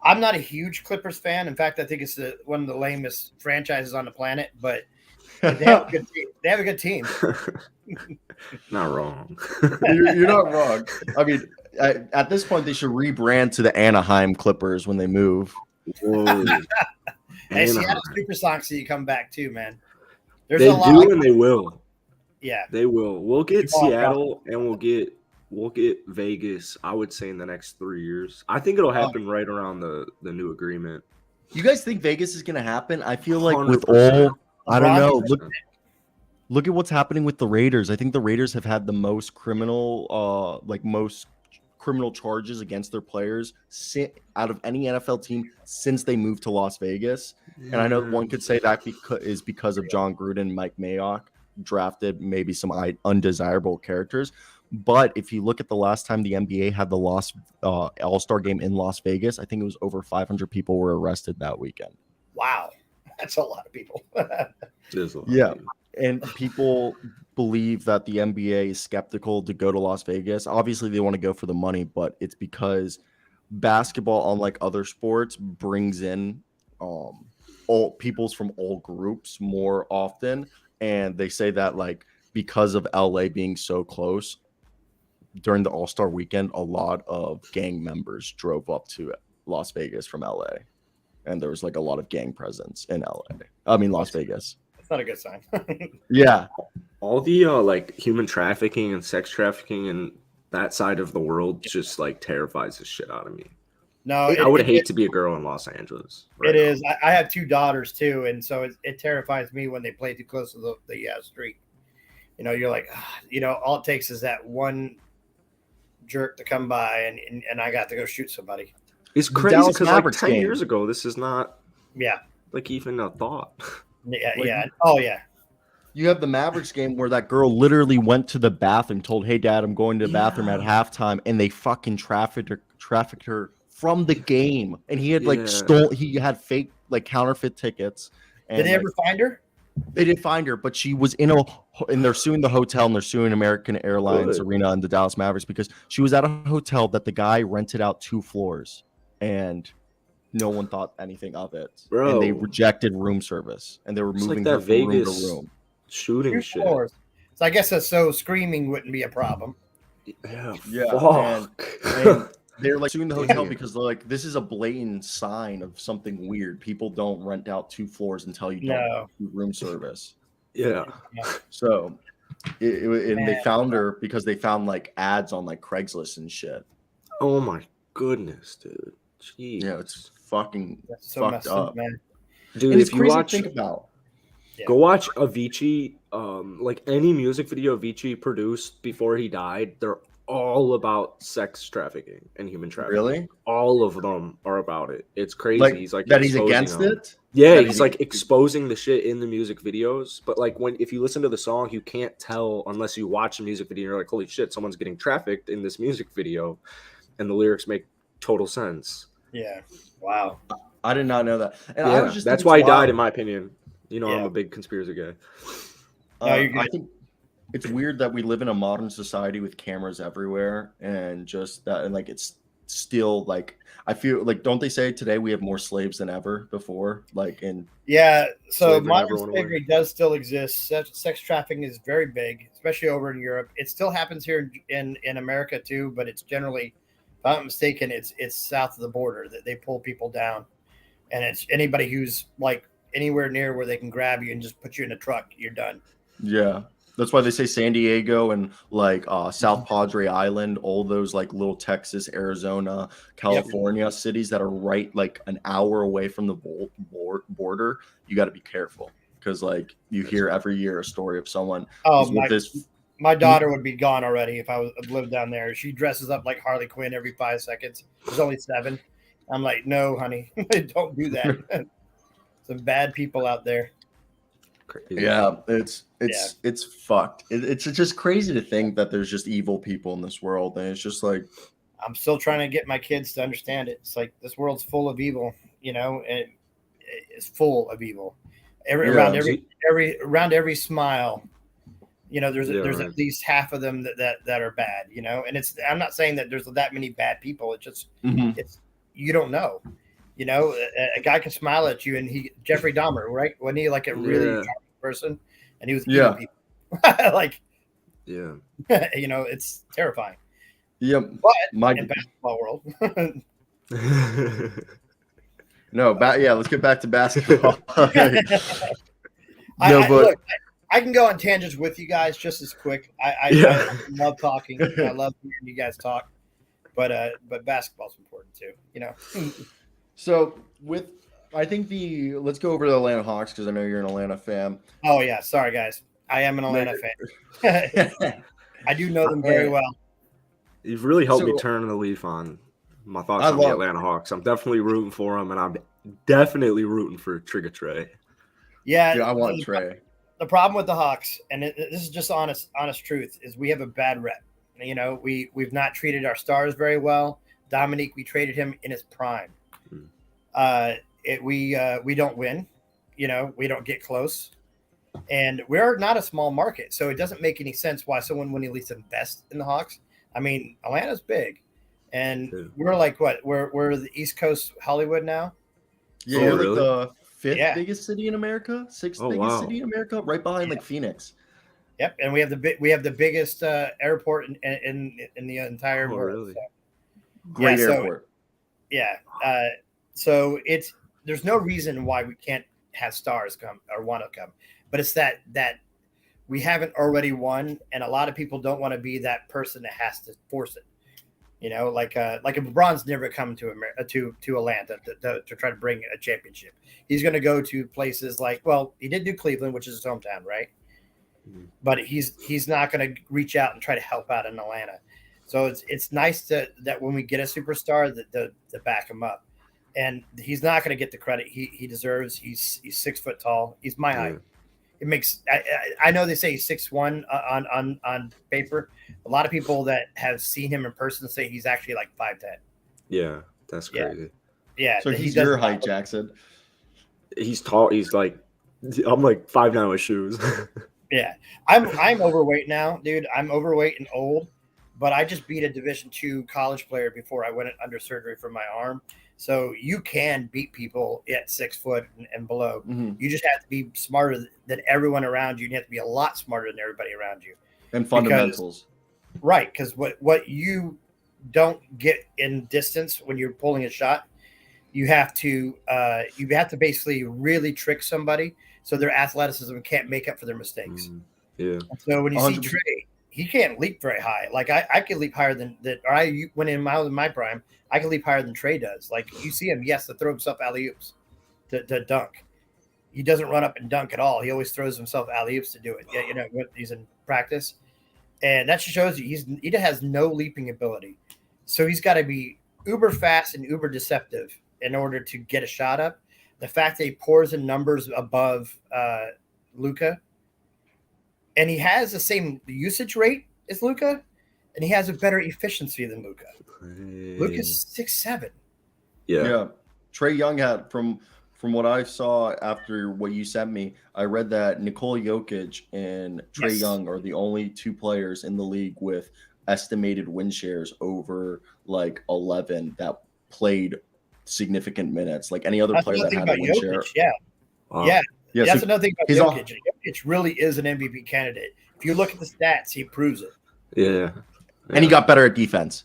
I'm not a huge Clippers fan. In fact, I think it's one of the lamest franchises on the planet, but they have a good team. They have a good team. Not wrong. You're not wrong. I mean, at this point, they should rebrand to the Anaheim Clippers when they move. Whoa. Hey, Anaheim. Seattle Supersonics need to come back too, man. There's They a lot. do and they will. Yeah, They will. We'll get People are Seattle and we'll get Vegas, I would say, in the next 3 years. I think it'll happen right around the new agreement. You guys think Vegas is going to happen? I feel like with 100%. all, I don't know. 100%. Look at what's happening with the Raiders. I think the Raiders have had the most criminal charges against their players out of any NFL team since they moved to Las Vegas. And I know one could say that is because of John Gruden and Mike Mayock drafted maybe some undesirable characters. But if you look at the last time the NBA had the All-Star game in Las Vegas, I think it was over 500 people were arrested that weekend. wow, that's a lot of people. There's a lot of Yeah. people. And people believe that the NBA is skeptical to go to Las Vegas. Obviously, they want to go for the money, but it's because basketball, unlike other sports, brings in all peoples from all groups more often. And they say that because of LA being so close during the All-Star weekend, a lot of gang members drove up to Las Vegas from LA. And there was a lot of gang presence in Las Vegas. It's not a good sign. Yeah. all the like human trafficking and sex trafficking and that side of the world just like terrifies the shit out of me. No, I would hate to be a girl in Los Angeles. It is. I have 2 daughters too, and so it terrifies me when they play too close to the street. You know, you're like, all it takes is that one jerk to come by, and I got to go shoot somebody. It's crazy Dallas because like Mavericks 10 game. years ago, this is not Yeah, like even a thought. yeah, Like- yeah. Oh yeah. You have the Mavericks game where that girl literally went to the bathroom, told, "Hey, Dad, I'm going to the bathroom at halftime," and they fucking trafficked her from the game. And he had he had fake like counterfeit tickets. And Did they ever find her? They did find her, but she was and they're suing the hotel and they're suing American Airlines Arena and the Dallas Mavericks because she was at a hotel that the guy rented out 2 floors and no one thought anything of it. Bro. And they rejected room service and they were It's moving like her that from room Vegas to room. shooting 2 shit. floors. So I guess so screaming wouldn't be a problem. Yeah, And they're like suing the hotel Damn. because they're like, this is a blatant sign of something weird. People don't rent out 2 floors until you don't do room service. Yeah. So, and they found her because they found like ads on like Craigslist and shit. Oh my goodness, dude. Jeez. Yeah, it's fucking That's so fucked messed up. up, man. Dude, And it's if you crazy watch, to think about. go watch Avicii, like any music video Avicii produced before he died, they're all about sex trafficking and human trafficking. Really? All of them are about it. It's crazy. Like, he's like that he's exposing against them. it? Yeah, That he's he's like exposing the shit in the music videos. But like if you listen to the song, you can't tell unless you watch the music video. You're like, holy shit, someone's getting trafficked in this music video, and the lyrics make total sense. Yeah. Wow. I did not know that. And Yeah, I was just that's thinking why he it's died, wild. in my opinion. You know, I'm Yeah. a big conspiracy guy. No, you're I good. think it's weird that we live in a modern society with cameras everywhere and just that, and like it's still like I feel like, don't they say today we have more slaves than ever before? Like in Yeah, so Slavery modern never went away. slavery does still exist. Sex trafficking is very big, especially over in Europe. It still happens here in America too, but it's generally, if I'm not mistaken, it's south of the border that they pull people down, and it's anybody who's like anywhere near where they can grab you and just put you in a truck, you're done. Yeah, that's why they say San Diego and like South Padre Island, all those like little Texas, Arizona, California cities that are right like an hour away from the border. You got to be careful because like you hear every year a story of someone Oh, who's with this. my daughter would be gone already if I lived down there. She dresses up like Harley Quinn every 5 seconds. She's only 7. I'm like, no, honey, don't do that. Some bad people out there. Crazy. Yeah, it's fucked. It's just crazy to think that there's just evil people in this world, and it's just like I'm still trying to get my kids to understand it. It's like this world's full of evil, and it's full of evil. Around every smile, there's at least half of them that are bad, and I'm not saying that there's that many bad people. It's just it's you don't know. A guy can smile at you, and Jeffrey Dahmer, right? Wasn't he like a really charming person? And he was eating people. Like, it's terrifying. Yeah, but in basketball world. Let's get back to basketball. Look, I can go on tangents with you guys just as quick. I love talking. I love hearing you guys talk. But basketball's important too, So let's go over to the Atlanta Hawks because I know you're an Atlanta fan. Oh yeah, sorry guys, I am an Atlanta fan. I do know them very well. You've really helped me turn the leaf on my thoughts on the Atlanta Hawks. I'm definitely rooting for them, and I'm definitely rooting for Trigger Trae. Yeah, I want Trae. The problem with the Hawks, and this is just honest truth, is we have a bad rep. We've not treated our stars very well. Dominique, we traded him in his prime. We don't win. We don't get close. And we're not a small market, so it doesn't make any sense why someone wouldn't at least invest in the Hawks. I mean, Atlanta's big, and we're like what? We're the East Coast Hollywood now. Yeah, so you're really? like the 5th biggest city in America, 6th biggest city in America, right behind like Phoenix. Yep, and we have the biggest airport in the entire world. Really? So. Great airport. So there's no reason why we can't have stars come or want to come, but it's that we haven't already won, and a lot of people don't want to be that person that has to force it. Like if LeBron's never come to Atlanta to try to bring a championship. He's going to go to places like, well, he did do Cleveland, which is his hometown, right? But he's not going to reach out and try to help out in Atlanta. So it's nice that when we get a superstar that back him up, and he's not going to get the credit he deserves. He's 6 foot tall. He's my height. It makes I know they say he's 6'1" on paper. A lot of people that have seen him in person say he's actually like 5'10". Yeah, that's crazy. Yeah. So he's your height, Jackson. He's tall. He's like, I'm like 5'9" with shoes. Yeah, I'm overweight now, dude. I'm overweight and old, but I just beat a Division II college player before I went under surgery for my arm. So you can beat people at 6 foot and below. Mm-hmm. You just have to be smarter than everyone around you. You have to be a lot smarter than everybody around you. And fundamentals. Because what you don't get in distance when you're pulling a shot, you have to basically really trick somebody so their athleticism can't make up for their mistakes. Yeah. So when you 100%. see Trae, he can't leap very high. Like I could leap higher than that. Or when in my prime, I could leap higher than Trae does. Like you see him, yes, to throw himself alley oops to dunk. He doesn't run up and dunk at all. He always throws himself alley oops to do it. Yeah, when he's in practice, and that just shows you he has no leaping ability. So he's got to be uber fast and uber deceptive in order to get a shot up. The fact that he pours in numbers above Luka, and he has the same usage rate as Luka, and he has a better efficiency than Luka. Luka's 6'7". Yeah. Trae Young had from what I saw after what you sent me, I read that Nikola Jokic and Trae Young are the only 2 players in the league with estimated win shares over like 11 that played significant minutes. Like any other player that had a win share. Wow. Yeah. That's so another thing about Jokic. Jokic really is an MVP candidate. If you look at the stats, he proves it. Yeah. And he got better at defense.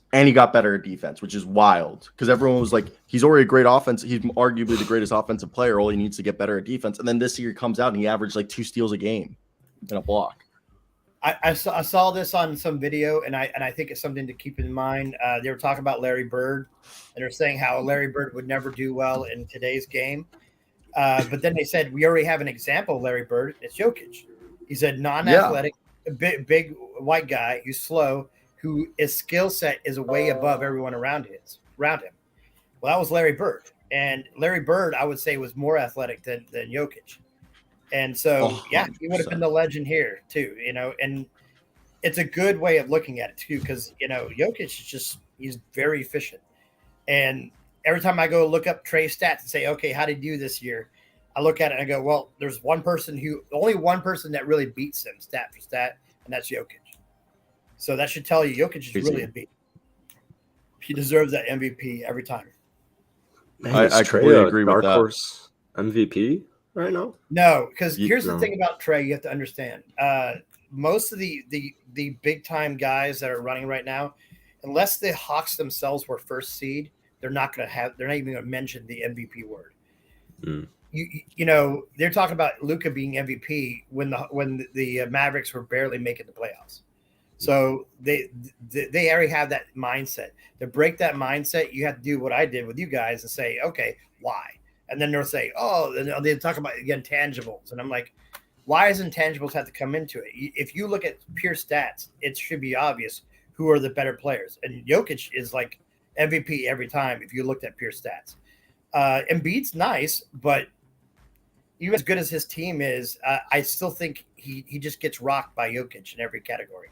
Which is wild because everyone was like, he's already a great offense. He's arguably the greatest offensive player. All he needs to get better at defense. And then this year he comes out and he averaged like 2 steals a game and a block. I saw this on some video, and I think it's something to keep in mind. They were talking about Larry Bird, and they're saying how Larry Bird would never do well in today's game. But then they said, we already have an example of Larry Bird. It's Jokic. He's a non-athletic, big white guy who's slow, who his skill set is way above everyone around him. Well, that was Larry Bird. And Larry Bird, I would say, was more athletic than Jokic. And so, he would have been the legend here too, and it's a good way of looking at it too, because, Jokic is he's very efficient. And every time I go look up Trae's stats and say, okay, how did he do this year? I look at it and I go, well, there's only one person that really beats him stat for stat, and that's Jokic. So that should tell you Jokic is really a beat. He deserves that MVP every time. Man, I completely agree with that. Dark horse MVP right now? No, because here's the thing about Trae you have to understand. Most of the big time guys that are running right now, unless the Hawks themselves were first seed, they're not even going to mention the MVP word. They're talking about Luka being MVP when the Mavericks were barely making the playoffs. So they already have that mindset. To break that mindset, you have to do what I did with you guys and say, okay, why? And then they'll say, they talk about, again, tangibles. And I'm like, why does intangibles have to come into it? If you look at pure stats, it should be obvious who are the better players. And Jokic is like MVP every time if you looked at pure stats. Embiid's nice, but even as good as his team is, I still think he just gets rocked by Jokic in every category.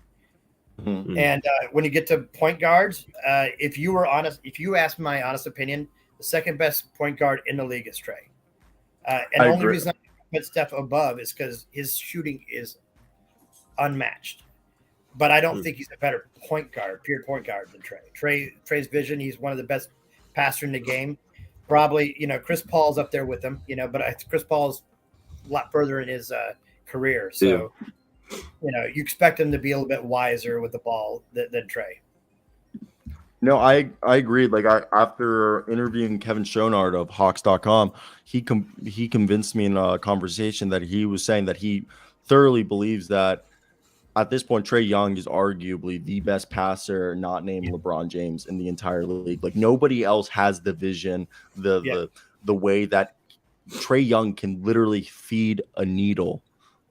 Mm-hmm. And when you get to point guards, if you ask my honest opinion, the second best point guard in the league is Trae. And the only reason I put Steph above is because his shooting is unmatched. But I don't think he's a better pure point guard than Trae. Trae's vision, he's one of the best passers in the game. Probably, Chris Paul's up there with him, but Chris Paul's a lot further in his career. So, you expect him to be a little bit wiser with the ball than Trae. No, I agreed. Like after interviewing Kevin Schonard of Hawks.com, he convinced me in a conversation that he was saying that he thoroughly believes that at this point, Trae Young is arguably the best passer, not named LeBron James, in the entire league. Like nobody else has the vision, Yeah. the way that Trae Young can literally feed a needle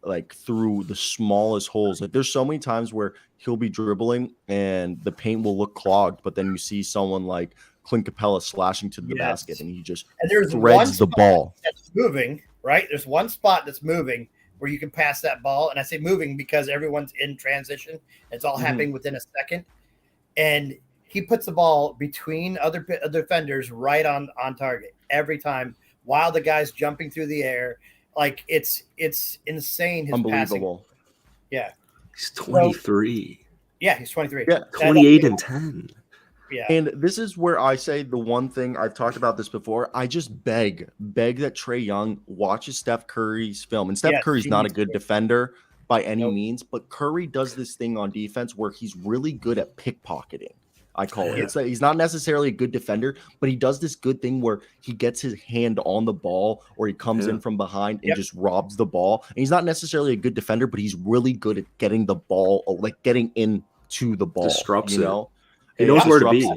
like through the smallest holes. Like there's so many times where he'll be dribbling and the paint will look clogged, but then you see someone like Clint Capella slashing to the basket and he just And there's one threads the spot ball. that's moving, right? There's one spot that's moving where you can pass that ball. And I say moving because everyone's in transition. It's all happening within a second. And he puts the ball between other defenders right on target every time while the guy's jumping through the air. Like it's insane. His Unbelievable. passing. Yeah. He's 23. Yeah, he's 23. Yeah. 28 and 10. Yeah. And this is where I say the one thing I've talked about this before. I just beg that Trae Young watches Steph Curry's film. And Steph Curry's not a good defender by any means, but Curry does this thing on defense where he's really good at pickpocketing. I call it. It's like he's not necessarily a good defender, but he does this good thing where he gets his hand on the ball or he comes in from behind and just robs the ball. And he's not necessarily a good defender, but he's really good at getting the ball, like getting into the ball. Disrupts you know? He knows where to be.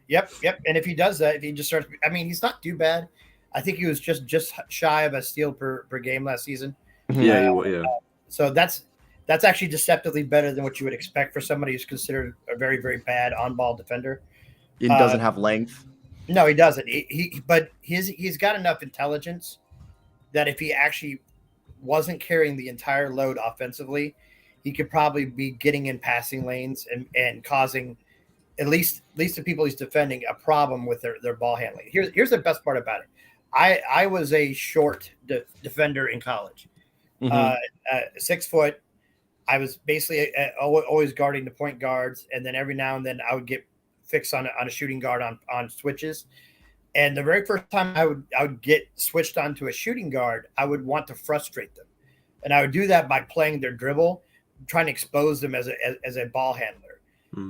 Yep. And if he does that, if he just starts, I mean, he's not too bad. I think he was just shy of a steal per game last season. Yeah. So that's actually deceptively better than what you would expect for somebody who's considered a very, very bad on-ball defender. It doesn't have length. No, he doesn't. But he's got enough intelligence that if he actually wasn't carrying the entire load offensively, he could probably be getting in passing lanes and causing at least the people he's defending a problem with their ball handling. Here's the best part about it. I was a short defender in college, 6 foot. I was basically always guarding the point guards, and then every now and then I would get fixed on a shooting guard on switches. And the very first time I would get switched onto a shooting guard, I would want to frustrate them, and I would do that by playing their dribble, trying to expose them as a ball handler.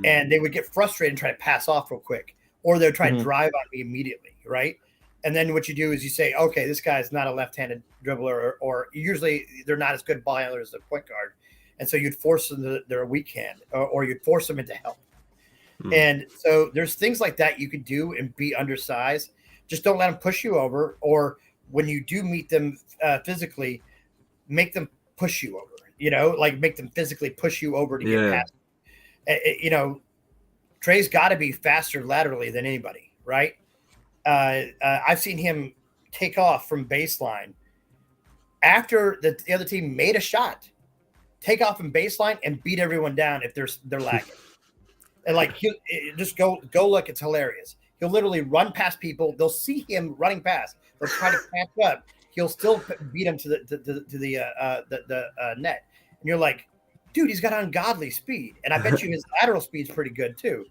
And they would get frustrated and try to pass off real quick, or they'll try to drive on me immediately, right? And then what you do is you say, okay, this guy's not a left-handed dribbler, or usually they're not as good ball handler as the point guard. And so you'd force them to their weak hand, or you'd force them into help. And so there's things like that you could do and be undersized. Just don't let them push you over, or when you do meet them physically, make them push you over, like make them physically push you over to get past. Trae's got to be faster laterally than anybody, right? I've seen him take off from baseline after the other team made a shot, take off from baseline and beat everyone down if they're lagging. And like, just go look. It's hilarious. He'll literally run past people. They'll see him running past. They'll try to catch up. He'll still beat them to the net. And you're like, dude, he's got ungodly speed. And I bet you his lateral speed's pretty good too.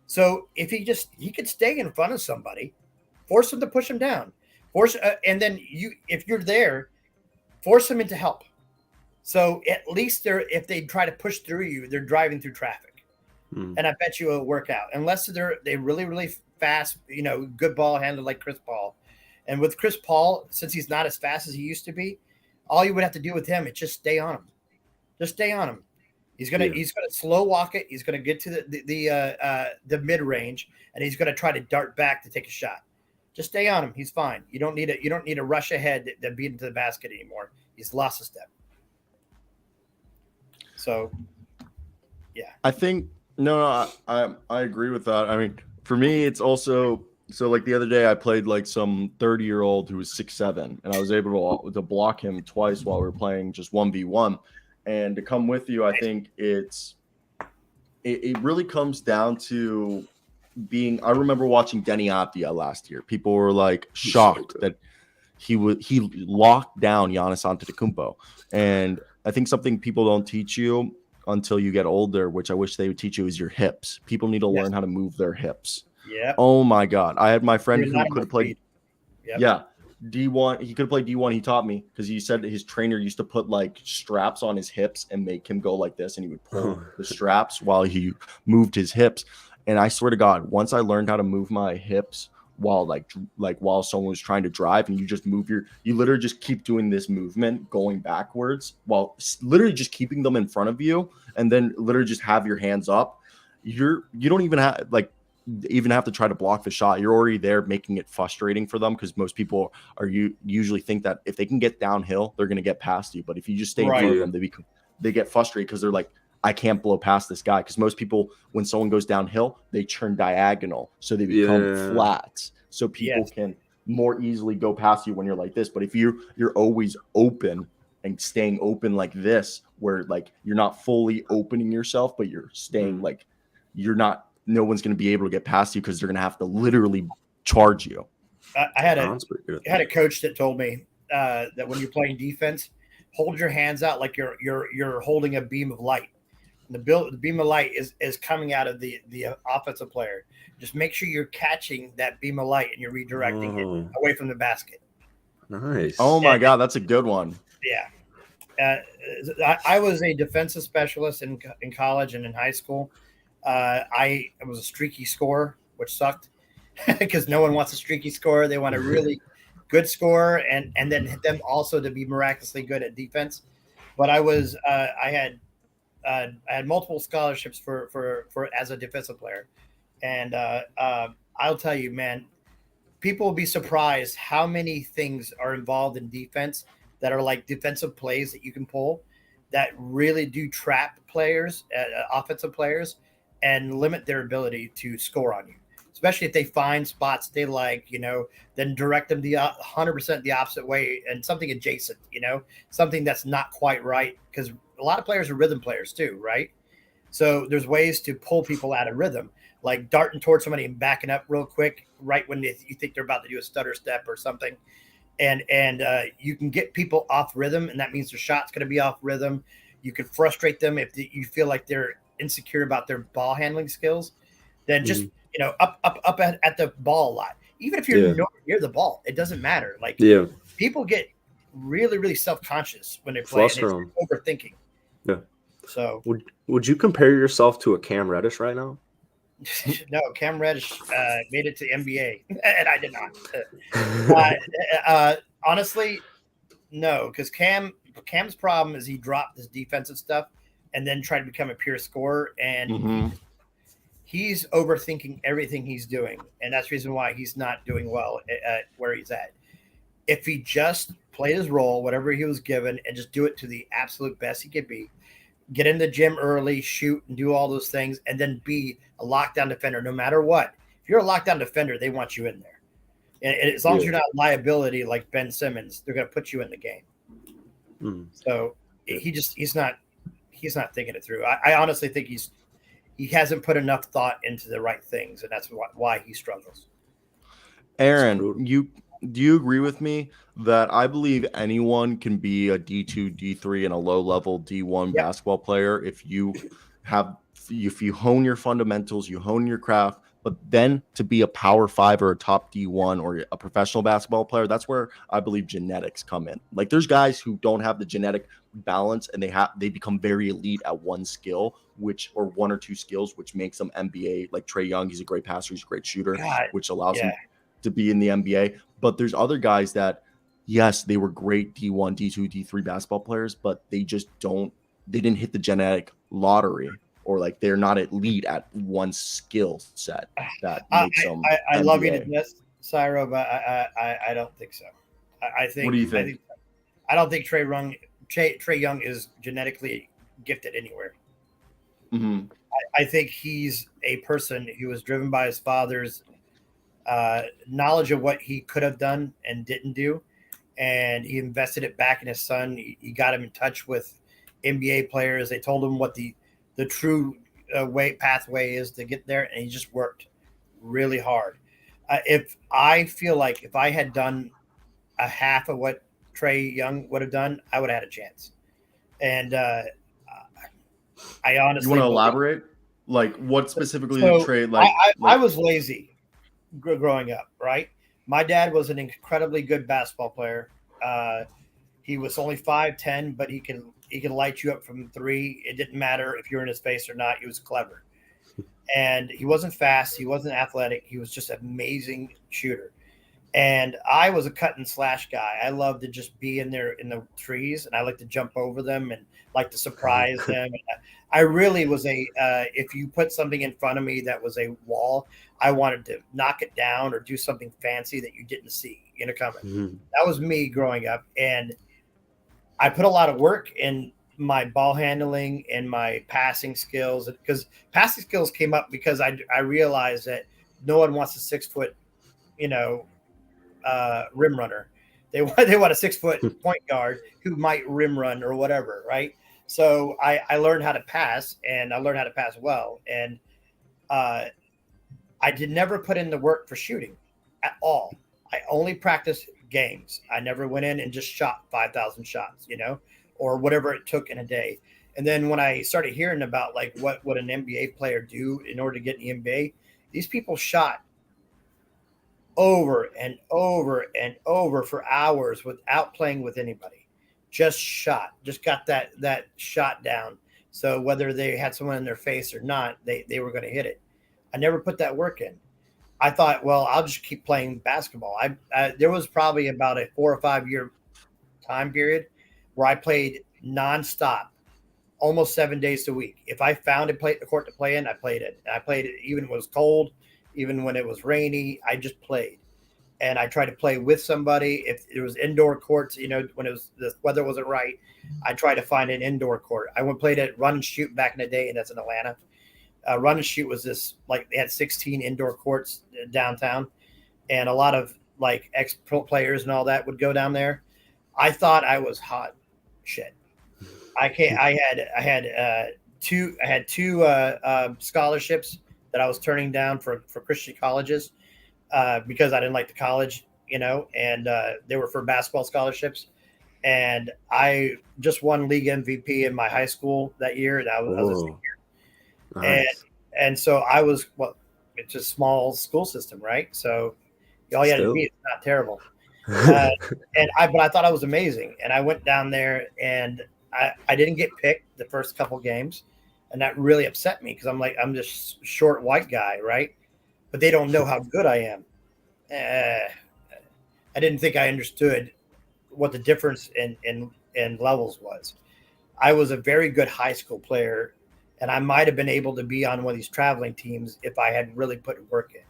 So if he could stay in front of somebody, force him to push him down, and then if you're there, force them into help. So at least if they try to push through you, they're driving through traffic. And I bet you it'll work out, unless they really, really fast, good ball handler like Chris Paul. And with Chris Paul, since he's not as fast as he used to be, all you would have to do with him is just stay on him. Just stay on him. He's gonna slow walk it. He's gonna get to the mid range, and he's gonna try to dart back to take a shot. Just stay on him. He's fine. You don't need to rush ahead to beat him to the basket anymore. He's lost a step. So, yeah. I think I agree with that. I mean, for me, it's also so like the other day I played like some 30-year-old who was 6'7", and I was able to block him twice while we were playing just 1v1. And to come with you, I think it really comes down to being. I remember watching Denny Avdia last year. People were like shocked that he locked down Giannis Antetokounmpo. And I think something people don't teach you until you get older, which I wish they would teach you, is your hips. People need to learn how to move their hips. Yeah. Oh my God. I had my friend who could have played. Yep. Yeah. D1. He could have played D1. He taught me because he said his trainer used to put like straps on his hips and make him go like this, and he would pull the straps while he moved his hips. And I swear to God, once I learned how to move my hips, while while someone was trying to drive, and you literally just keep doing this movement going backwards while literally just keeping them in front of you, and then literally just have your hands up. You don't even have to try to block the shot. You're already there, making it frustrating for them, because most people usually think that if they can get downhill, they're going to get past you. But if you just stay in front of them, they get frustrated because they're like, I can't blow past this guy. Because most people, when someone goes downhill, they turn diagonal, so they become flat, so people can more easily go past you when you're like this. But if you're always open and staying open like this, where like you're not fully opening yourself, but you're staying like you're not, no one's going to be able to get past you, because they're going to have to literally charge you. I had a coach that told me that when you're playing defense, hold your hands out like you're holding a beam of light. The beam of light is coming out of the offensive player. Just make sure you're catching that beam of light and you're redirecting it away from the basket. Nice. Oh my God, that's a good one. Yeah. I was a defensive specialist in college and in high school. I was a streaky scorer, which sucked because no one wants a streaky scorer. They want a really good scorer, and then them also to be miraculously good at defense. But I had multiple scholarships for as a defensive player, and I'll tell you, man, people will be surprised how many things are involved in defense that are like defensive plays that you can pull that really do trap players, offensive players, and limit their ability to score on you. Especially if they find spots they like, then direct them the 100% the opposite way and something adjacent, something that's not quite right. Because a lot of players are rhythm players too, right? So there's ways to pull people out of rhythm, like darting towards somebody and backing up real quick, right when you think they're about to do a stutter step or something. And you can get people off rhythm, and that means their shot's going to be off rhythm. You can frustrate them if you feel like they're insecure about their ball handling skills. Then just up at the ball a lot. Even if you're near the ball, it doesn't matter. Like people get really, really self-conscious when they play, and it's overthinking. Yeah. So would you compare yourself to a Cam Reddish right now? No, Cam Reddish made it to NBA, and I did not. Honestly, no, because Cam's problem is he dropped his defensive stuff and then tried to become a pure scorer, and he's overthinking everything he's doing, and that's the reason why he's not doing well at where he's at. If he just played his role, whatever he was given, and just do it to the absolute best he could be, get in the gym early, shoot, and do all those things, and then be a lockdown defender no matter what. If you're a lockdown defender, they want you in there. And as long as you're not a liability like Ben Simmons, they're going to put you in the game. So he's not thinking it through. I honestly think he hasn't put enough thought into the right things, and that's why he struggles. Aaron, do you agree with me that I believe anyone can be a D2, D3, and a low-level D1 basketball player if you hone your fundamentals, you hone your craft, but then to be a Power 5 or a top D1 or a professional basketball player, that's where I believe genetics come in. Like there's guys who don't have the genetic balance, and they become very elite at one skill, or one or two skills, which makes them NBA. Like Trae Young, he's a great passer, he's a great shooter, which allows him to be in the NBA. But there's other guys that, yes, they were great D1, D2, D3 basketball players, but they didn't hit the genetic lottery, or like they're not elite at one skill set that makes them. I love you to death, Cyro, but I don't think so. I think. What do you think? I don't think Trae Young is genetically gifted anywhere. I think he's a person who was driven by his father's knowledge of what he could have done and didn't do, and he invested it back in his son. He got him in touch with NBA players. They told him what the true pathway is to get there, and he just worked really hard. If I had done a half of what Trae Young would have done, I would have had a chance. And I honestly, you want to elaborate? Like what specifically did Trae like? I was lazy growing up, right? My dad was an incredibly good basketball player. He was only 5'10", but he can light you up from three. It didn't matter if you were in his face or not. He was clever. And he wasn't fast. He wasn't athletic. He was just an amazing shooter. And I was a cut and slash guy. I love to just be in there in the trees, and I like to jump over them and like to surprise them. And I really was if you put something in front of me that was a wall, I wanted to knock it down or do something fancy that you didn't see, coming. Mhm. That was me growing up. And I put a lot of work in my ball handling and my passing skills, because passing skills came up because I realized that no one wants a 6 foot, you know, rim runner. They want a 6 foot point guard who might rim run or whatever, right? So I learned how to pass, and I learned how to pass well, and uh, I did never put in the work for shooting at all. I only practiced games. I never went in and just shot 5,000 shots, or whatever it took in a day. And then when I started hearing about like what would an NBA player do in order to get in the NBA, these people shot over and over and over for hours without playing with anybody. Just shot, just got that shot down. So whether they had someone in their face or not, they were going to hit it. I never put that work in. I thought, well, I'll just keep playing basketball. There was probably about a 4 or 5 year time period where I played nonstop, almost 7 days a week. If I found a court to play in, I played it. I played it even when it was cold, even when it was rainy. I just played, and I tried to play with somebody. If it was indoor courts, when the weather wasn't right, I tried to find an indoor court. I went played at Run and Shoot back in the day, and that's in Atlanta. Run and Shoot was this, like, they had 16 indoor courts downtown, and a lot of like ex-pro players and all that would go down there. I thought I was hot shit. I can't. I had two scholarships that I was turning down for Christian colleges because I didn't like the college, and they were for basketball scholarships. And I just won league MVP in my high school that year. And I was a Whoa. and Nice. and so I was, well, it's a small school system, right? So all you had to Still. be is not terrible. But I thought I was amazing, and I went down there, and I didn't get picked the first couple games, and that really upset me because I'm this short white guy, right? But they don't know how good I am. I didn't think I understood what the difference in levels was. I was a very good high school player, and I might have been able to be on one of these traveling teams if I had really put work in,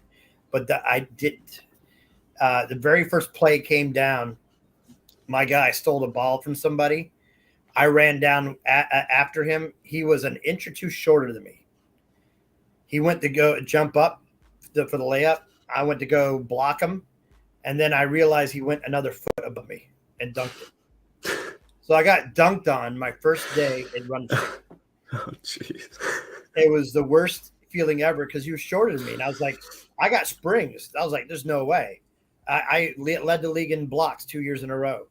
but I didn't. The very first play came down. My guy stole the ball from somebody. I ran down after him. He was an inch or two shorter than me. He went to go jump up for the layup. I went to go block him, and then I realized he went another foot above me and dunked it. So I got dunked on my first day in Run Shoot. Oh, jeez. It was the worst feeling ever because he was shorter than me, and I was like, I got springs. I was like, there's no way. I led the league in blocks 2 years in a row.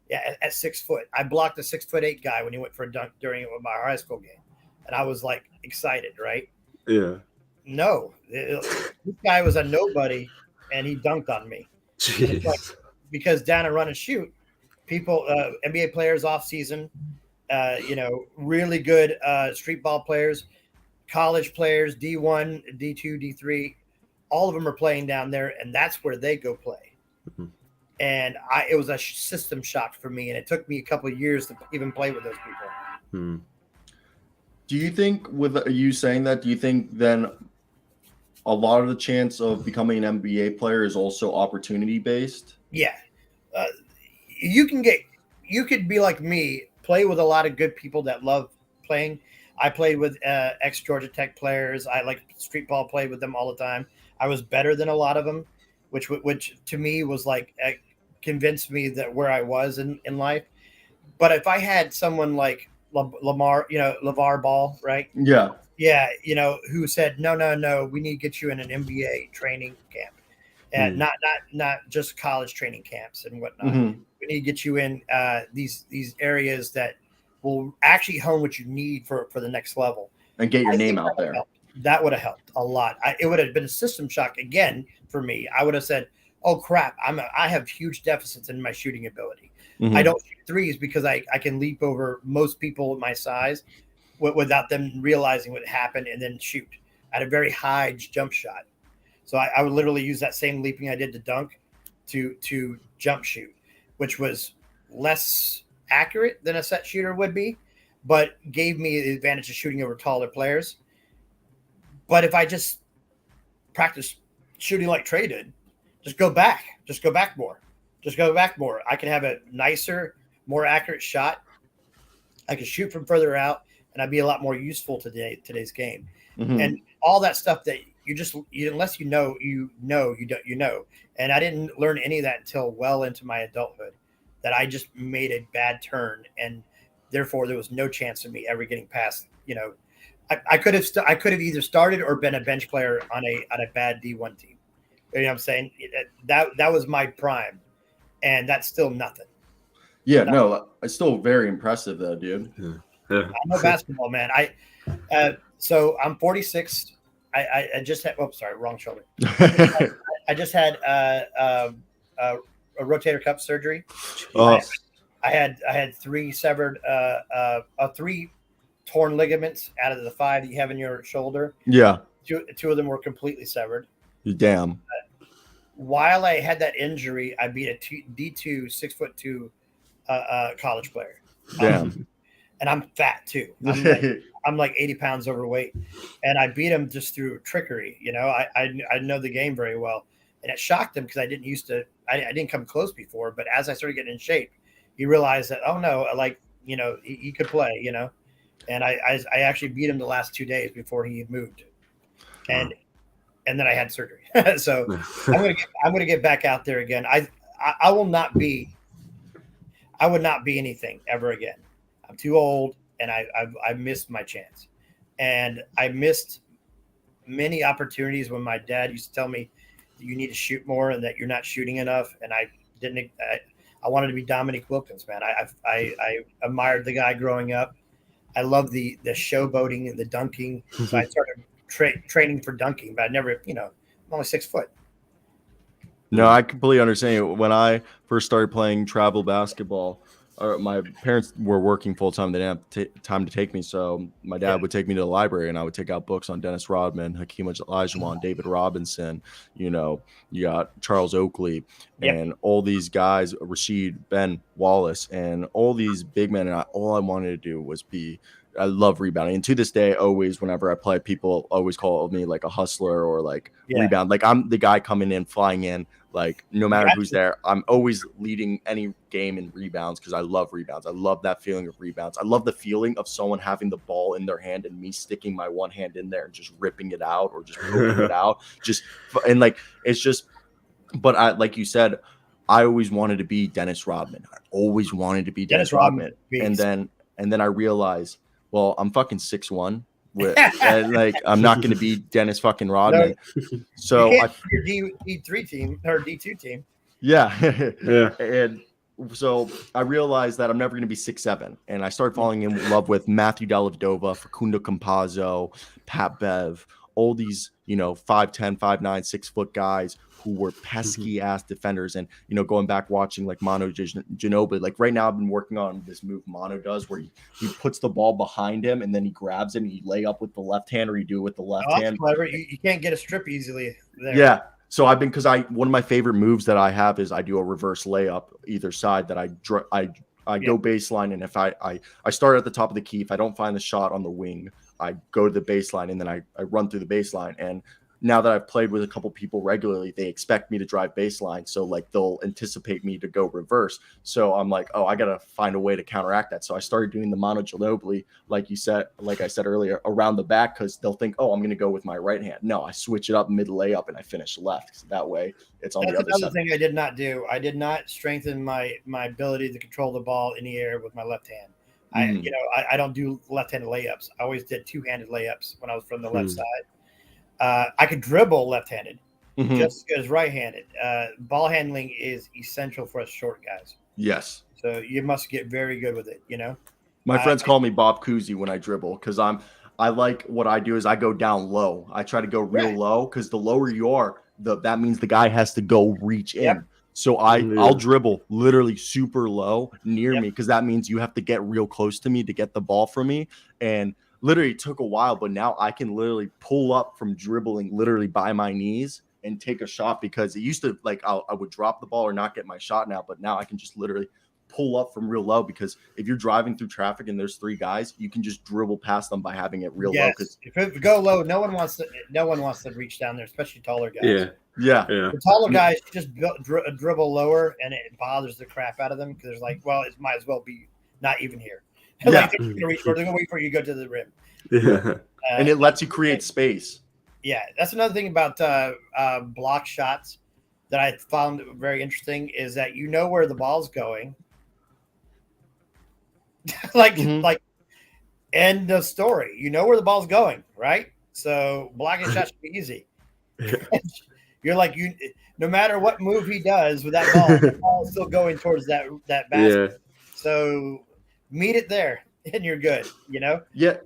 Yeah, at 6 foot. I blocked a 6'8" guy when he went for a dunk during my high school game. And I was like excited, right? Yeah. No, this guy was a nobody, and he dunked on me. Jeez. Like, because down and Run and Shoot, people, NBA players off season, really good street ball players, college players, D1, D2, D3, all of them are playing down there, and that's where they go play. Mhm. And it was a system shock for me, and it took me a couple of years to even play with those people. Hmm. Do you think, with you saying that, do you think then a lot of the chance of becoming an NBA player is also opportunity based? Yeah. You could be like me, play with a lot of good people that love playing. I played with ex-Georgia Tech players. I like street ball, played with them all the time. I was better than a lot of them, which to me was like convinced me that where I was in life. But if I had someone like LeVar Ball, right? Yeah. Yeah, who said, no, we need to get you in an NBA training camp, and not just college training camps and whatnot. Mm-hmm. We need to get you in these areas that will actually hone what you need for the next level. And get your name out there. That would have helped a lot. It would have been a system shock again for me. I would have said, oh crap, I have huge deficits in my shooting ability. Mm-hmm. I don't shoot threes because I can leap over most people my size without them realizing what happened and then shoot. I had a very high jump shot. So I would literally use that same leaping I did to dunk to jump shoot, which was less accurate than a set shooter would be, but gave me the advantage of shooting over taller players. But if I just practice shooting like Trae did, just go back more. I can have a nicer, more accurate shot. I can shoot from further out, and I'd be a lot more useful today's game. Mhm. And all that stuff that unless you know. And I didn't learn any of that until well into my adulthood, that I just made a bad turn, and therefore there was no chance of me ever getting past. I could have either started or been a bench player on a bad D1 team. You know what I'm saying? That was my prime, and that's still nothing. Yeah, no, it's still very impressive though, dude. Yeah. I'm a basketball man. So I'm 46. I just had. Oh, sorry, wrong shoulder. I just had a rotator cuff surgery. Oh, I had 3 severed, 3 torn ligaments out of the 5 that you have in your shoulder. yeah. 2 of them were completely severed. Damn. While I had that injury, I beat a D2 6'2" college player. Damn. And I'm fat too. I'm like 80 pounds overweight, and I beat him just through trickery. I know the game very well, and it shocked him because I didn't come close before. But as I started getting in shape, he realized that, oh no, he could play. And I actually beat him the last 2 days before he moved, and then I had surgery. So I'm gonna get back out there again. I would not be anything ever again. I'm too old, and I missed my chance, and I missed many opportunities when my dad used to tell me that you need to shoot more and that you're not shooting enough, and I didn't. I wanted to be Dominique Wilkins, man. I admired the guy growing up. I love the showboating and the dunking, so I started training for dunking, but I never, I'm only 6 foot. No, I completely understand. When I first started playing travel basketball, my parents were working full time. They didn't have time to take me, so my dad would take me to the library, and I would take out books on Dennis Rodman, Hakeem Olajuwon, David Robinson. You got Charles Oakley, and all these guys, Rasheed, Ben Wallace, and all these big men. And all I wanted to do was I love rebounding, and to this day, always whenever I play, people always call me like a hustler or like rebound. Like I'm the guy coming in, flying in. Like no matter who's there, I'm always leading any game in rebounds because I love rebounds. I love that feeling of rebounds. I love the feeling of someone having the ball in their hand and me sticking my one hand in there and just ripping it out or just poking it out. But like you said, I always wanted to be Dennis Rodman. I always wanted to be Dennis Rodman. And then I realized, well, I'm fucking 6'1". And like I'm not going to be Dennis fucking Rodman. No, so your D3 team or D2 team. Yeah. And so I realized that I'm never going to be 6'7", and I started falling in love with Matthew Dellavedova, Facundo Campazzo, Pat Bev, all these 5'10", 5'9", 6 foot guys who were pesky ass defenders. And going back watching like Manu Ginobili, like right now I've been working on this move Manu does where he puts the ball behind him and then he grabs it and you lay up with the left hand or you do it with the left hand. Clever. You can't get a strip easily there. Yeah. So one of my favorite moves that I have is I do a reverse layup either side that I go baseline, and if I start at the top of the key, if I don't find the shot on the wing, I go to the baseline and then I run through the baseline. And now that I've played with a couple people regularly, they expect me to drive baseline. So like they'll anticipate me to go reverse. So I'm like, oh, I got to find a way to counteract that. So I started doing the Manu Ginobili, like I said earlier, around the back, because they'll think, oh, I'm going to go with my right hand. No, I switch it up mid layup and I finish left. So that way it's on the other side. That's another thing I did not do. I did not strengthen my ability to control the ball in the air with my left hand. I don't do left-handed layups. I always did two-handed layups when I was from the left side. I could dribble left-handed, just as right-handed. Ball handling is essential for us short guys. Yes. So you must get very good with it. My friends call me Bob Cousy when I dribble because I like what I do is I go down low. I try to go real low because the lower you are, that means the guy has to go reach in. Yep. So I'll dribble literally super low near me because that means you have to get real close to me to get the ball from me. And literally it took a while, but now I can literally pull up from dribbling literally by my knees and take a shot, because it used to like I would drop the ball or not get my shot now, but now I can just literally pull up from real low, because if you're driving through traffic and there's 3 guys, you can just dribble past them by having it real low. Yes. Because If it go low, no one wants to reach down there, especially taller guys. Yeah. yeah, The taller guys just dribble lower, and it bothers the crap out of them, because there's like, well, it might as well be not even here. Yeah. Like they're gonna reach for, they're gonna wait for you to go to the rim. Yeah. and it lets you create space. Yeah, that's another thing about block shots that I found very interesting, is that you know where the ball's going. like end of story. You know where the ball's going, right? So blocking shots should be easy. You're like, no matter what move he does with that ball, the ball's still going towards that basket. Yeah. So meet it there, and you're good. You know? Yeah,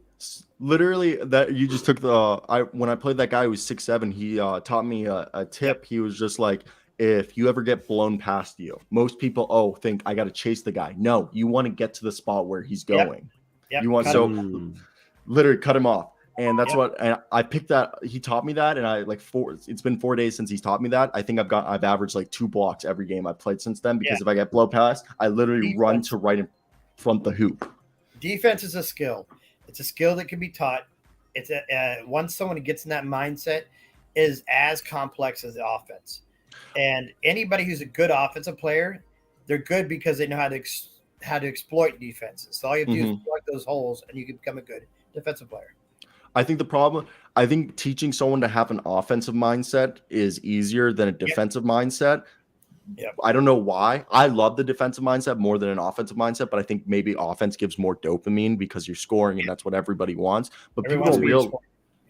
literally that you just took the. When I played that guy who was 6'7", he taught me a tip. He was just like, if you ever get blown past you, most people think I got to chase the guy. No, you want to get to the spot where he's going. Yep. You want literally cut him off. And that's what, and I picked that. He taught me that, and it's been 4 days since he's taught me that. I think I've averaged like 2 blocks every game I've played since then, because if I get blown past, I literally run to right in front of the hoop. Defense is a skill. It's a skill that can be taught. It's once someone gets in that mindset, is as complex as the offense. And anybody who's a good offensive player, they're good because they know how to exploit defenses. So all you have to do is exploit those holes, and you can become a good defensive player. I think teaching someone to have an offensive mindset is easier than a defensive mindset. Yep. I don't know why. I love the defensive mindset more than an offensive mindset, but I think maybe offense gives more dopamine because you're scoring, and that's what everybody wants. But people don't realize,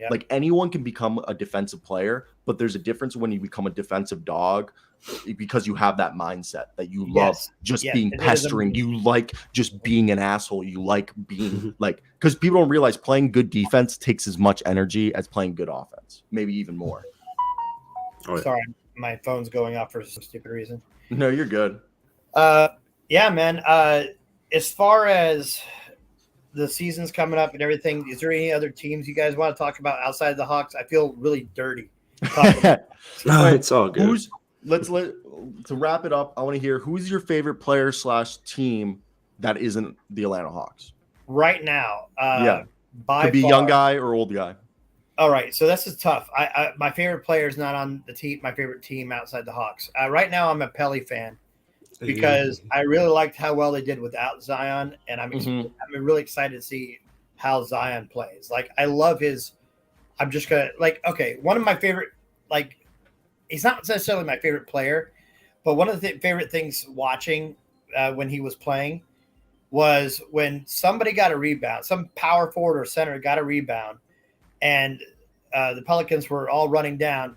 like, anyone can become a defensive player, but there's a difference when you become a defensive dog, because you have that mindset that you love just being pestering. You like just being an asshole. You like being like, because people don't realize playing good defense takes as much energy as playing good offense, maybe even more. Sorry, my phone's going off for some stupid reason. No, you're good. Yeah, man. As far as the season's coming up and everything, is there any other teams you guys want to talk about outside of the Hawks? I feel really dirty. No, it's all good. To wrap it up, I want to hear, who's your favorite player / team that isn't the Atlanta Hawks right now? Could be young guy or old guy. All right, so this is tough. My favorite player is not on the team. My favorite team outside the Hawks. Right now, I'm a Pelly fan, because I really liked how well they did without Zion, and I'm really excited to see how Zion plays. Like, I love his. I'm just gonna one of my favorite, he's not necessarily my favorite player, but one of the favorite things watching when he was playing was when somebody got a rebound, some power forward or center got a rebound, and the Pelicans were all running down,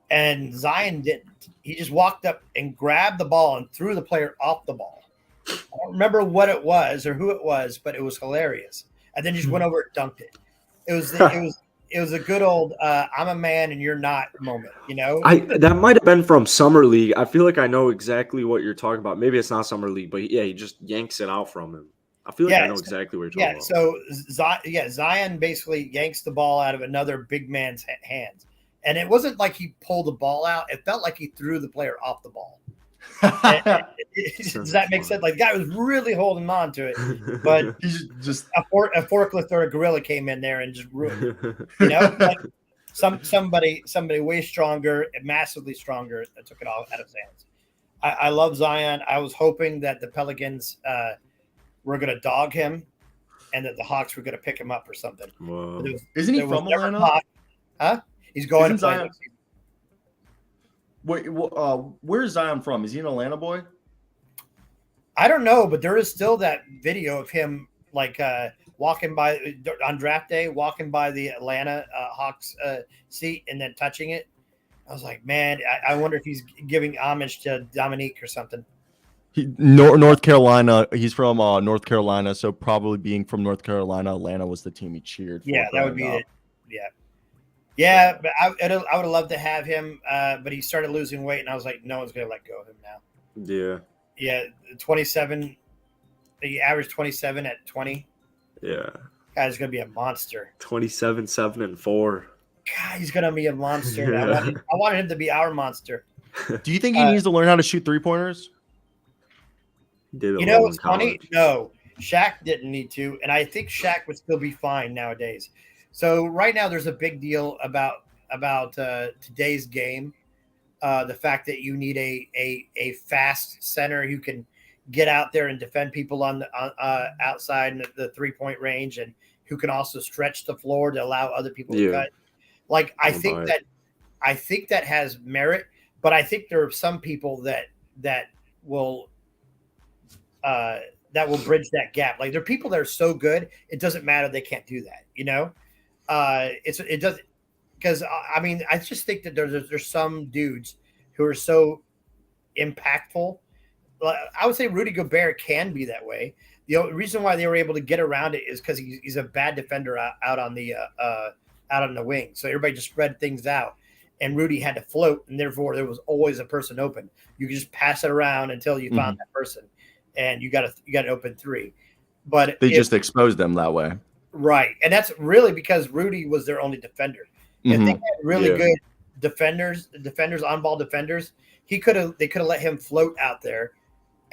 and Zion didn't. He just walked up and grabbed the ball and threw the player off the ball. I don't remember what it was or who it was, but it was hilarious. And then just went over and dunked it. It was a good old I'm a man and you're not moment, you know? That might have been from Summer League. I feel like I know exactly what you're talking about. Maybe it's not Summer League, but yeah, he just yanks it out from him. I feel like I know exactly what you're talking about. So Zion basically yanks the ball out of another big man's hands. And it wasn't like he pulled the ball out. It felt like he threw the player off the ball. Does that make sense? Like, the guy was really holding on to it, but he's just a forklift or a gorilla came in there and just ruined it. You know, like somebody way stronger, massively stronger, that took it all out of his hands. I love Zion. I was hoping that the Pelicans were going to dog him, and that the Hawks were going to pick him up or something. Isn't he from Atlanta? Huh? He's going to play Zion. Wait, where's Zion from? Is he an Atlanta boy? I don't know, but there is still that video of him walking by on draft day, walking by the Atlanta Hawks seat and then touching it. I was like, man, I wonder if he's giving homage to Dominique or something. North Carolina. He's from North Carolina, so probably being from North Carolina, Atlanta was the team he cheered for. Yeah, that would be it. Yeah, but I would have loved to have him, but he started losing weight, and I was like, no one's going to let go of him now. Yeah, 27. He averaged 27 at 20. Yeah. Guy's gonna be a monster. 27, 7, and 4. God, he's gonna be a monster. Yeah. I wanted him to be our monster. Do you think he needs to learn how to shoot 3-pointers? Did a You know little what's in funny? college. No, Shaq didn't need to, and I think Shaq would still be fine nowadays. So right now, there's a big deal about today's game. The fact that you need a fast center who can get out there and defend people on the outside in the 3-point range, and who can also stretch the floor to allow other people to cut. Like I think that has merit, but I think there are some people that will bridge that gap. Like there are people that are so good, it doesn't matter, they can't do that. It doesn't, because I mean, I just think that there's some dudes who are so impactful. I would say Rudy Gobert can be that way. The reason why they were able to get around it is because he's a bad defender out on the wing. So everybody just spread things out, and Rudy had to float, and therefore there was always a person open. You could just pass it around until you found that person, and you got an open three. But they just exposed them that way, right? And that's really because Rudy was their only defender. If they had really good defenders, on-ball defenders, they could have let him float out there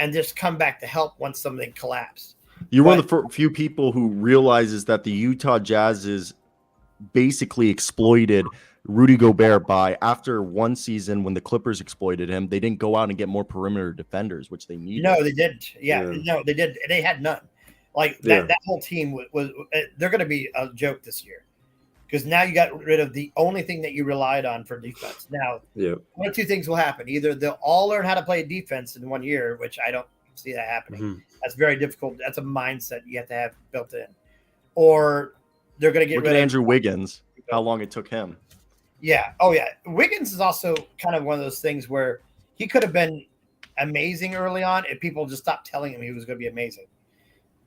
and just come back to help once something collapsed. You're one of the few people who realizes that the Utah Jazz basically exploited Rudy Gobert by, after one season when the Clippers exploited him, they didn't go out and get more perimeter defenders, which they needed. No, they didn't. No, they did. They had none. Like that whole team was they're going to be a joke this year. Because now you got rid of the only thing that you relied on for defense. Now, one of two things will happen. Either they'll all learn how to play defense in 1 year, which I don't see that happening. That's very difficult. That's a mindset you have to have built in. Or they're going to get Look rid at of Andrew Wiggins, how long it took him. Yeah. Oh, yeah. Wiggins is also kind of one of those things where he could have been amazing early on if people just stopped telling him he was going to be amazing.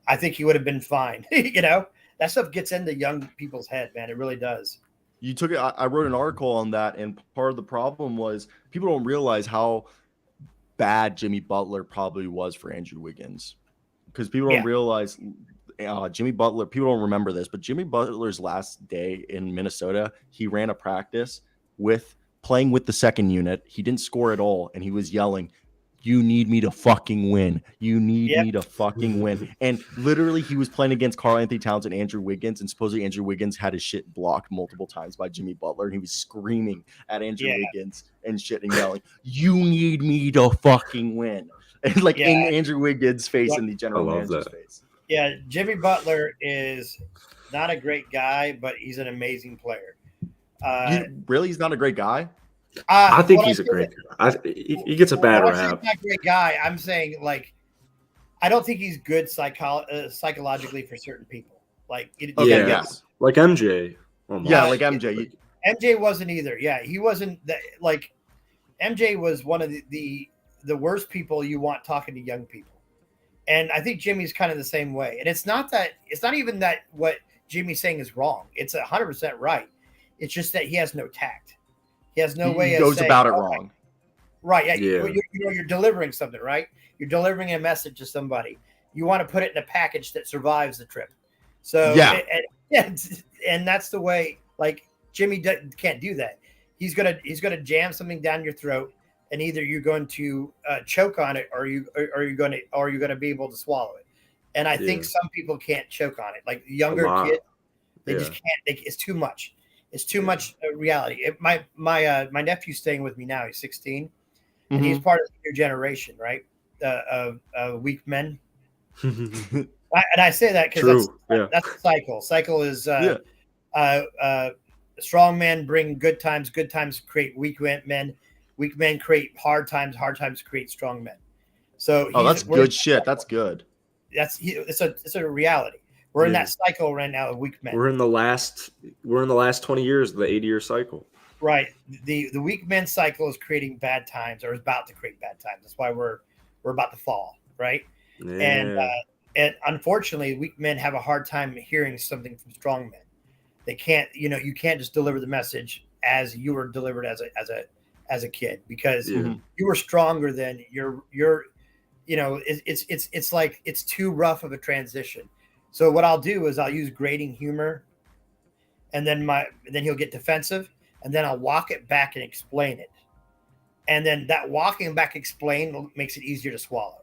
I think he would have been fine, That stuff gets into young people's head, man. It really does. You took it. I wrote an article on that, and part of the problem was people don't realize how bad Jimmy Butler probably was for Andrew Wiggins, because people don't realize Jimmy Butler. People don't remember this, but Jimmy Butler's last day in Minnesota, he ran a practice playing with the second unit. He didn't score at all, and he was yelling, "You need me to fucking win. You need me to fucking win." And literally, he was playing against Karl Anthony Towns and Andrew Wiggins, and supposedly Andrew Wiggins had his shit blocked multiple times by Jimmy Butler, and he was screaming at Andrew Wiggins and shit and yelling, "You need me to fucking win." And in Andrew Wiggins' face and the general manager's face. Yeah, Jimmy Butler is not a great guy, but he's an amazing player. He's not a great guy? I think he's a great guy. He gets a bad rap. He's not a great guy. I'm saying, I don't think he's good psychologically for certain people. Like MJ. Almost. Yeah, like MJ. MJ wasn't either. Yeah, he wasn't that. Like MJ was one of the worst people you want talking to young people. And I think Jimmy's kind of the same way. And it's not even that what Jimmy's saying is wrong. It's 100% right. It's just that he has no tact. He has no way. He goes about it wrong. Right. Yeah. You're delivering something, right? You're delivering a message to somebody. You want to put it in a package that survives the trip. So and that's the way. Like Jimmy can't do that. He's gonna jam something down your throat, and either you're going to choke on it, or you're going to be able to swallow it. And I think some people can't choke on it. Like younger kids, they just can't. It's too much. It's too much reality. My nephew's staying with me now. He's 16, and he's part of your generation, right? Of weak men. And I say that because that's a cycle. Cycle is strong men bring good times. Good times create weak men. Weak men create hard times. Hard times create strong men. So that's good shit. That's good. It's a reality. We're in that cycle right now of weak men. We're in the last 20 years of the 80-year cycle. Right. The weak men cycle is creating bad times, or is about to create bad times. That's why we're about to fall, right? Yeah. And unfortunately, weak men have a hard time hearing something from strong men. They can't, you can't just deliver the message as you were delivered as a kid, because you were stronger than it's like it's too rough of a transition. So what I'll do is I'll use grating humor, and then he'll get defensive, and then I'll walk it back and explain it. And then that walking back explain makes it easier to swallow.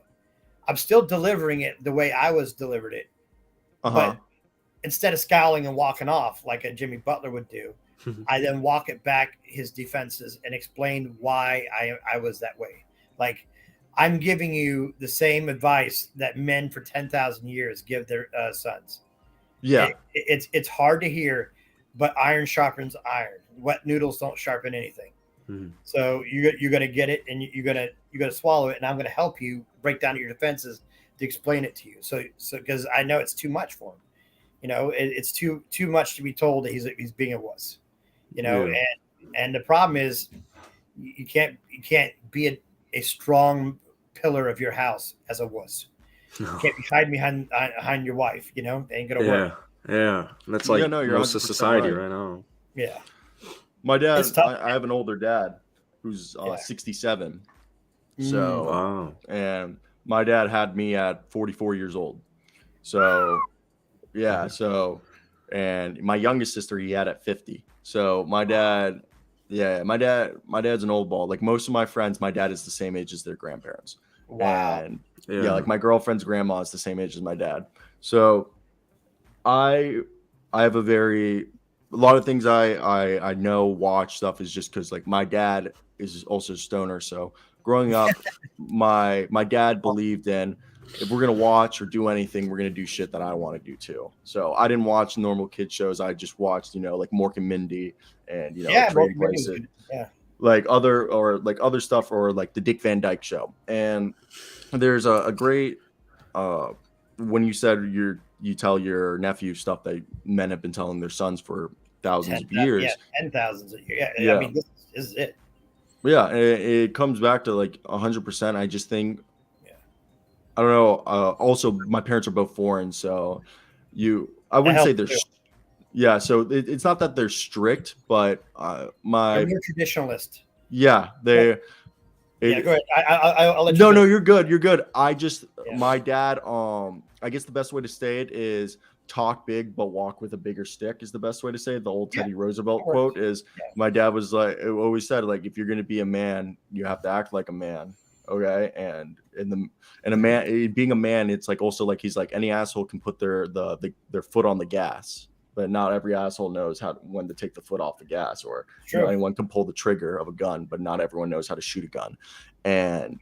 I'm still delivering it the way I was delivered it, but instead of scowling and walking off like a Jimmy Butler would do, I then walk it back his defenses and explain why I was that way. Like, I'm giving you the same advice that men for 10,000 years give their sons. Yeah. It's hard to hear, but iron sharpens iron. Wet noodles don't sharpen anything. So you're gonna get it, and you're gonna swallow it, and I'm gonna help you break down your defenses to explain it to you. So because I know it's too much for him, it's too much to be told that he's being a wuss, and the problem is you can't be a strong pillar of your house as a wuss. No. You can't be hiding behind your wife, ain't gonna work. Yeah, that's like most of society right now. Yeah. My dad, I have an older dad who's 67. So, wow. And my dad had me at 44 years old. So, yeah. So, and my youngest sister he had at 50. So my dad's an old ball. Like most of my friends, my dad is the same age as their grandparents. Wow. And like my girlfriend's grandma is the same age as my dad. So I have a lot of things I know, watch stuff is just because like my dad is also a stoner. So growing up, my dad believed in, if we're going to watch or do anything, we're going to do shit that I want to do too. So I didn't watch normal kid shows. I just watched, like Mork and Mindy and, Train Places, like other stuff, or like the Dick Van Dyke Show. And there's a great, when you said you tell your nephew stuff that men have been telling their sons for thousands of years. Yeah, 10,000 of years. Yeah. I mean, this is it. Yeah, it comes back to like 100%. I just think, I don't know. Also, my parents are both foreign, so I wouldn't say they're. Yeah, so it's not that they're strict, but you're a traditionalist. Yeah, they. Go ahead. I'll let you. No, you're good. You're good. My dad. I guess the best way to say it is talk big but walk with a bigger stick is the best way to say it. The old Teddy Roosevelt quote is, my dad was like, always said, like, if you're going to be a man, you have to act like a man. Okay. And a man, being a man, it's like also like, he's like, any asshole can put their foot on the gas, but not every asshole knows when to take the foot off the gas, or anyone can pull the trigger of a gun, but not everyone knows how to shoot a gun. And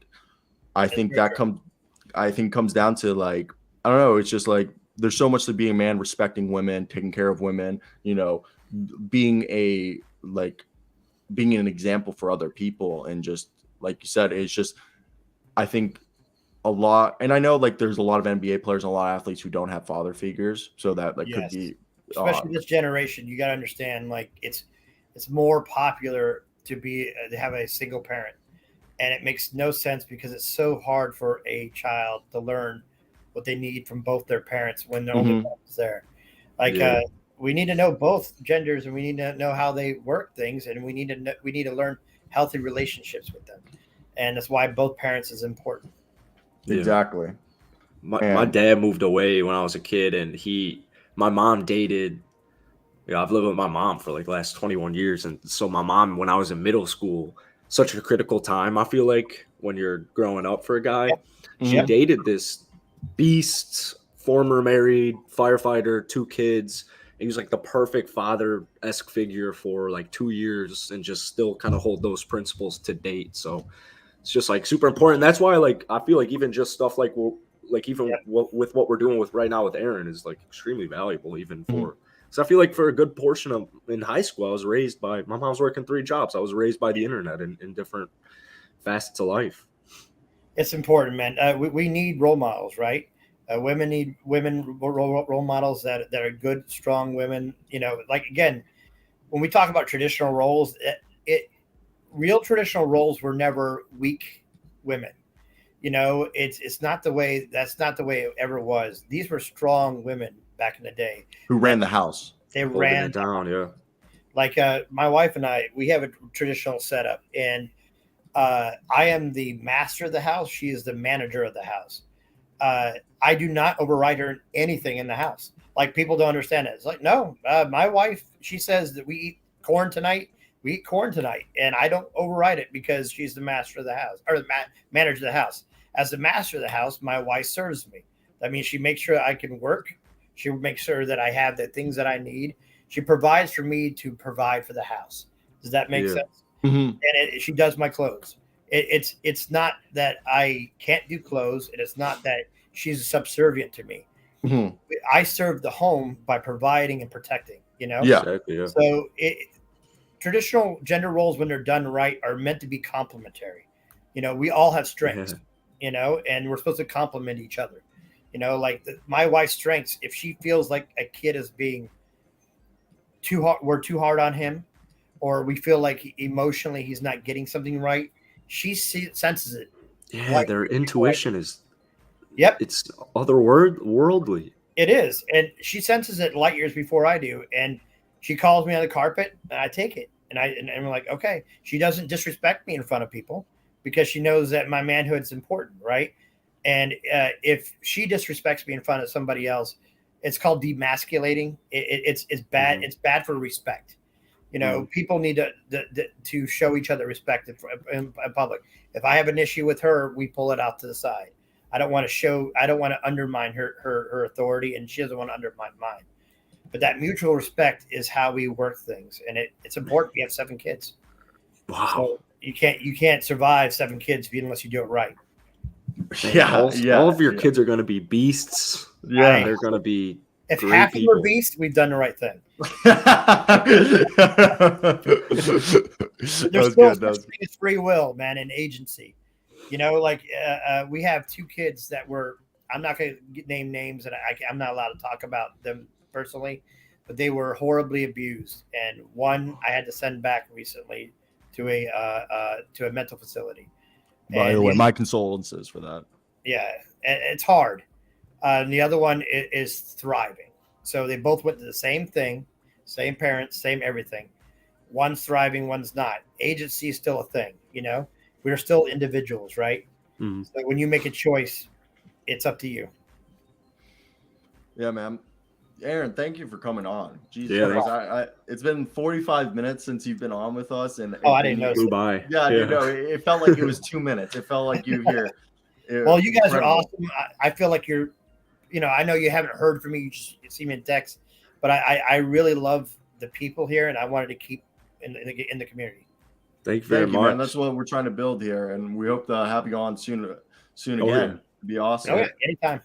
I think comes down to like, I don't know. It's just like, there's so much to being a man, respecting women, taking care of women, being an example for other people. And just like you said, it's just, I think a lot, and I know like there's a lot of NBA players and a lot of athletes who don't have father figures. So that could be, especially this generation, you got to understand, like it's more popular to have a single parent, and it makes no sense because it's so hard for a child to learn what they need from both their parents when they're only parents there. Like we need to know both genders, and we need to know how they work things, and we need to learn healthy relationships with them, and that's why both parents is important. Exactly. My dad moved away when I was a kid, and my mom dated. I've lived with my mom for like the last 21 years, and so my mom, when I was in middle school, such a critical time, I feel like, when you're growing up for a guy, she dated this beast, former married firefighter, 2 kids. He was like the perfect father-esque figure for like 2 years, and just still kind of hold those principles to date. So it's just like super important. That's why, like, I feel like even just stuff like with what we're doing with right now with Aaron is like extremely valuable, even for. So I feel like for a good portion of in high school, I was raised by my mom's working 3 jobs. I was raised by the internet in different facets of life. It's important, man. We need role models, right? Women need role models that are good, strong women. Like, again, when we talk about traditional roles, real traditional roles were never weak women. It's not the way. That's not the way it ever was. These were strong women back in the day who ran the house. They ran it down. Yeah. Like my wife and I, we have a traditional setup, and I am the master of the house. She is the manager of the house. I do not override her in anything in the house. Like people don't understand it. It's like, no, my wife, she says that we eat corn tonight. We eat corn tonight, and I don't override it because she's the master of the house or the manager of the house. As the master of the house, my wife serves me. That means she makes sure I can work. She makes sure that I have the things that I need. She provides for me to provide for the house. Does that make sense? Mm-hmm. And she does my clothes. It's not that I can't do clothes, and it's not that she's subservient to me. Mm-hmm. I serve the home by providing and protecting. Yeah. Exactly, yeah. So traditional gender roles, when they're done right, are meant to be complementary. We all have strengths. And we're supposed to complement each other. Like my wife's strengths. If she feels like a kid is being too hard, we're too hard on him, or we feel like emotionally he's not getting something right, she senses it. Yeah, Like, their intuition is. Yep, it's otherworldly. it is, and she senses it light years before I do. And she calls me on the carpet, and I take it, and I'm like, okay. She doesn't disrespect me in front of people because she knows that my manhood's important, right? And if she disrespects me in front of somebody else, it's called demasculating. It's bad. Mm-hmm. It's bad for respect. People need to show each other respect in public. If I have an issue with her, we pull it out to the side. I don't want to undermine her authority, and she doesn't want to undermine mine. But that mutual respect is how we work things, and it's important. We have 7 kids. Wow. So you can't survive 7 kids unless you do it right. All of your kids are going to be beasts. Yeah, they're going to be. If half of them are beasts, we've done the right thing. There's still such thing as free will, man, and agency. We have 2 kids that were. I'm not going to name names, and I'm not allowed to talk about them personally, but they were horribly abused. And one I had to send back recently to a mental facility. By the way, my condolences for that. Yeah, it's hard. And the other one is thriving. So they both went to the same thing, same parents, same everything. One's thriving, one's not. Agency is still a thing, We're still individuals, right? Mm-hmm. So when you make a choice, it's up to you. Yeah, man. Aaron, thank you for coming on. Jesus yeah, Christ. It's been 45 minutes since you've been on with us, and I didn't know. Flew by. Yeah, it felt like it was 2 minutes. It felt like you here. Well, you guys are awesome. I feel like you're, I know you haven't heard from me. You just see me in text, but I really love the people here, and I wanted to keep in the community. Thank you very much. Man. That's what we're trying to build here, and we hope to have you on soon again. Yeah. It'd be awesome. Oh, yeah, anytime.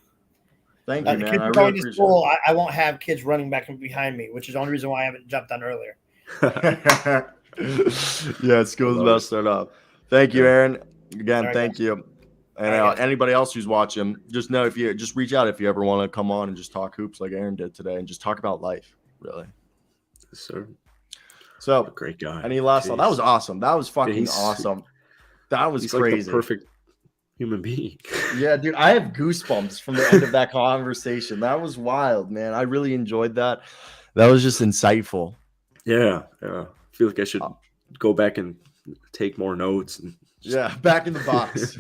Thank you, man. Kids I really going appreciate to school. I won't have kids running back and behind me, which is the only reason why I haven't jumped on earlier. Yeah, school's about to start up. Thank you, Aaron. Again, right, thank guys. you. And anybody else who's watching, just know if you just reach out if you ever want to come on and just talk hoops like Aaron did today and just talk about life, really. Yes, sir. So, great guy. Any last thought? That was awesome. That was fucking awesome. That was crazy. Like the perfect human being. Yeah, dude, I have goosebumps from the end of that conversation. That was wild, man. I really enjoyed that. That was just insightful. Yeah. I feel like I should go back and take more notes. And back in the box.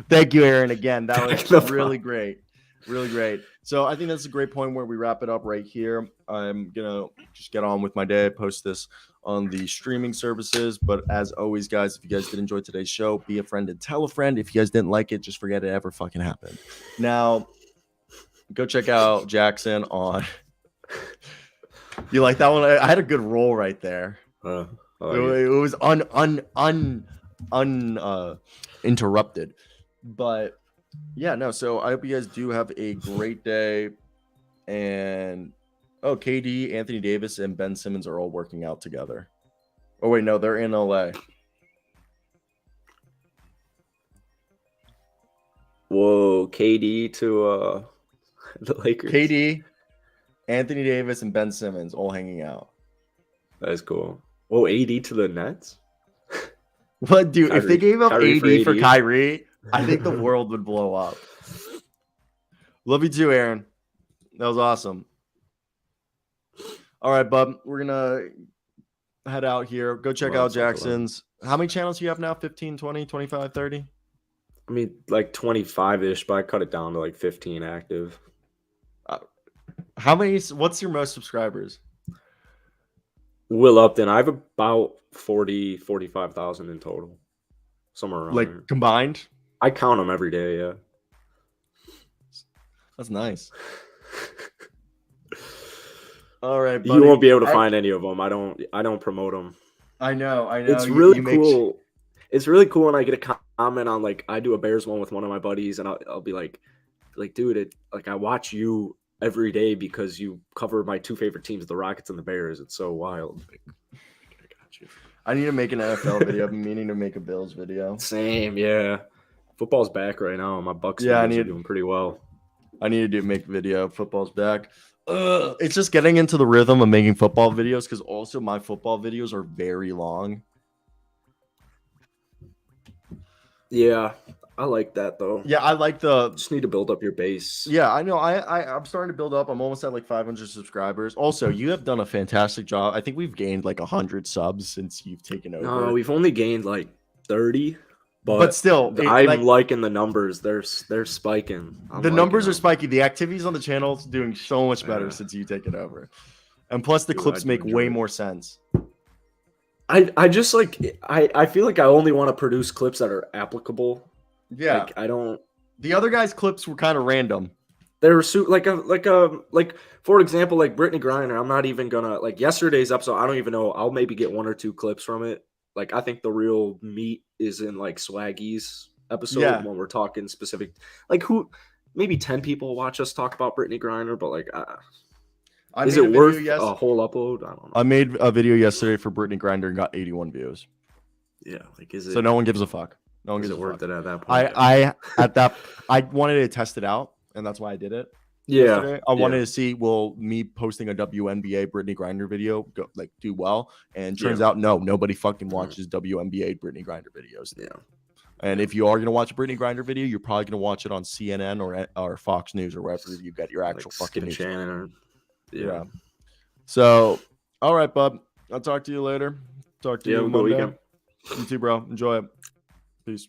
Thank you, Aaron. Again, that was really great. Really great. So I think that's a great point where we wrap it up right here. I'm going to just get on with my day, post this on the streaming services. But as always, guys, if you guys did enjoy today's show, be a friend and tell a friend. If you guys didn't like it, just forget it ever fucking happened. Now, go check out Jackson on. You like that one? I had a good roll right there. It was uninterrupted. But yeah, no. So I hope you guys do have a great day. And KD, Anthony Davis, and Ben Simmons are all working out together. Oh wait, no, they're in LA. Whoa, KD to the Lakers. KD, Anthony Davis, and Ben Simmons all hanging out. That is cool. Whoa, AD to the Nets? What, dude? If they gave up Kyrie AD for Kyrie, I think the world would blow up. Love you too, Aaron. That was awesome. All right, bub. We're going to head out here. Go check out Jackson's. How many channels do you have now? 15, 20, 25, 30? I mean, like 25-ish, but I cut it down to like 15 active. How many? What's your most subscribers? Will Upton, I have about 45,000 in total. Somewhere around there. Like combined? I count them every day, yeah. That's nice. All right, buddy. You won't be able to find any of them. I don't promote them. I know. It's really cool. It's really cool when I get a comment on like I do a Bears one with one of my buddies, and I'll be like, dude, I watch you every day because you cover my two favorite teams, the Rockets and the Bears. It's so wild. Like, I got you. I need to make an NFL video. I've been meaning to make a Bills video. Same, yeah. Football's back right now. My Bucks are doing pretty well. I need to make a video. Football's back. It's just getting into the rhythm of making football videos because also my football videos are very long. Yeah, I like that though. Yeah, I like just need to build up your base. Yeah, I know. I'm starting to build up. I'm almost at like 500 subscribers. Also, you have done a fantastic job. I think we've gained like 100 subs since you've taken over. No, we've only gained like 30. But still, I'm liking the numbers. They're spiking. The numbers are spiking. The activities on the channel is doing so much better since you take it over, and plus the clips make way more sense. I just like I feel like I only want to produce clips that are applicable. Yeah, like, I don't. The other guys' clips were kind of random. They were like for example, like Brittany Griner. I'm not even gonna like yesterday's episode. I don't even know. I'll maybe get 1 or 2 clips from it. Like, I think the real meat is in like Swaggy's episode when we're talking specific. Like, maybe 10 people watch us talk about Brittany Griner, but like, is it worth a whole upload? I don't know. I made a video yesterday for Brittany Griner and got 81 views. Yeah, like is it? So no one gives a fuck. No one gives it a worth fuck. It at that point? I wanted to test it out, and that's why I did it. Yeah, yesterday. I wanted to see will me posting a WNBA Brittany Griner video do well, and turns out nobody fucking watches WNBA Brittany Griner videos. Yeah, and if you are gonna watch a Brittany Griner video, you're probably gonna watch it on CNN or Fox News or wherever you get your actual fucking news. Channel. Yeah. So, all right, bub. I'll talk to you later. Talk to you Monday. Weekend. You too, bro. Enjoy it. Peace.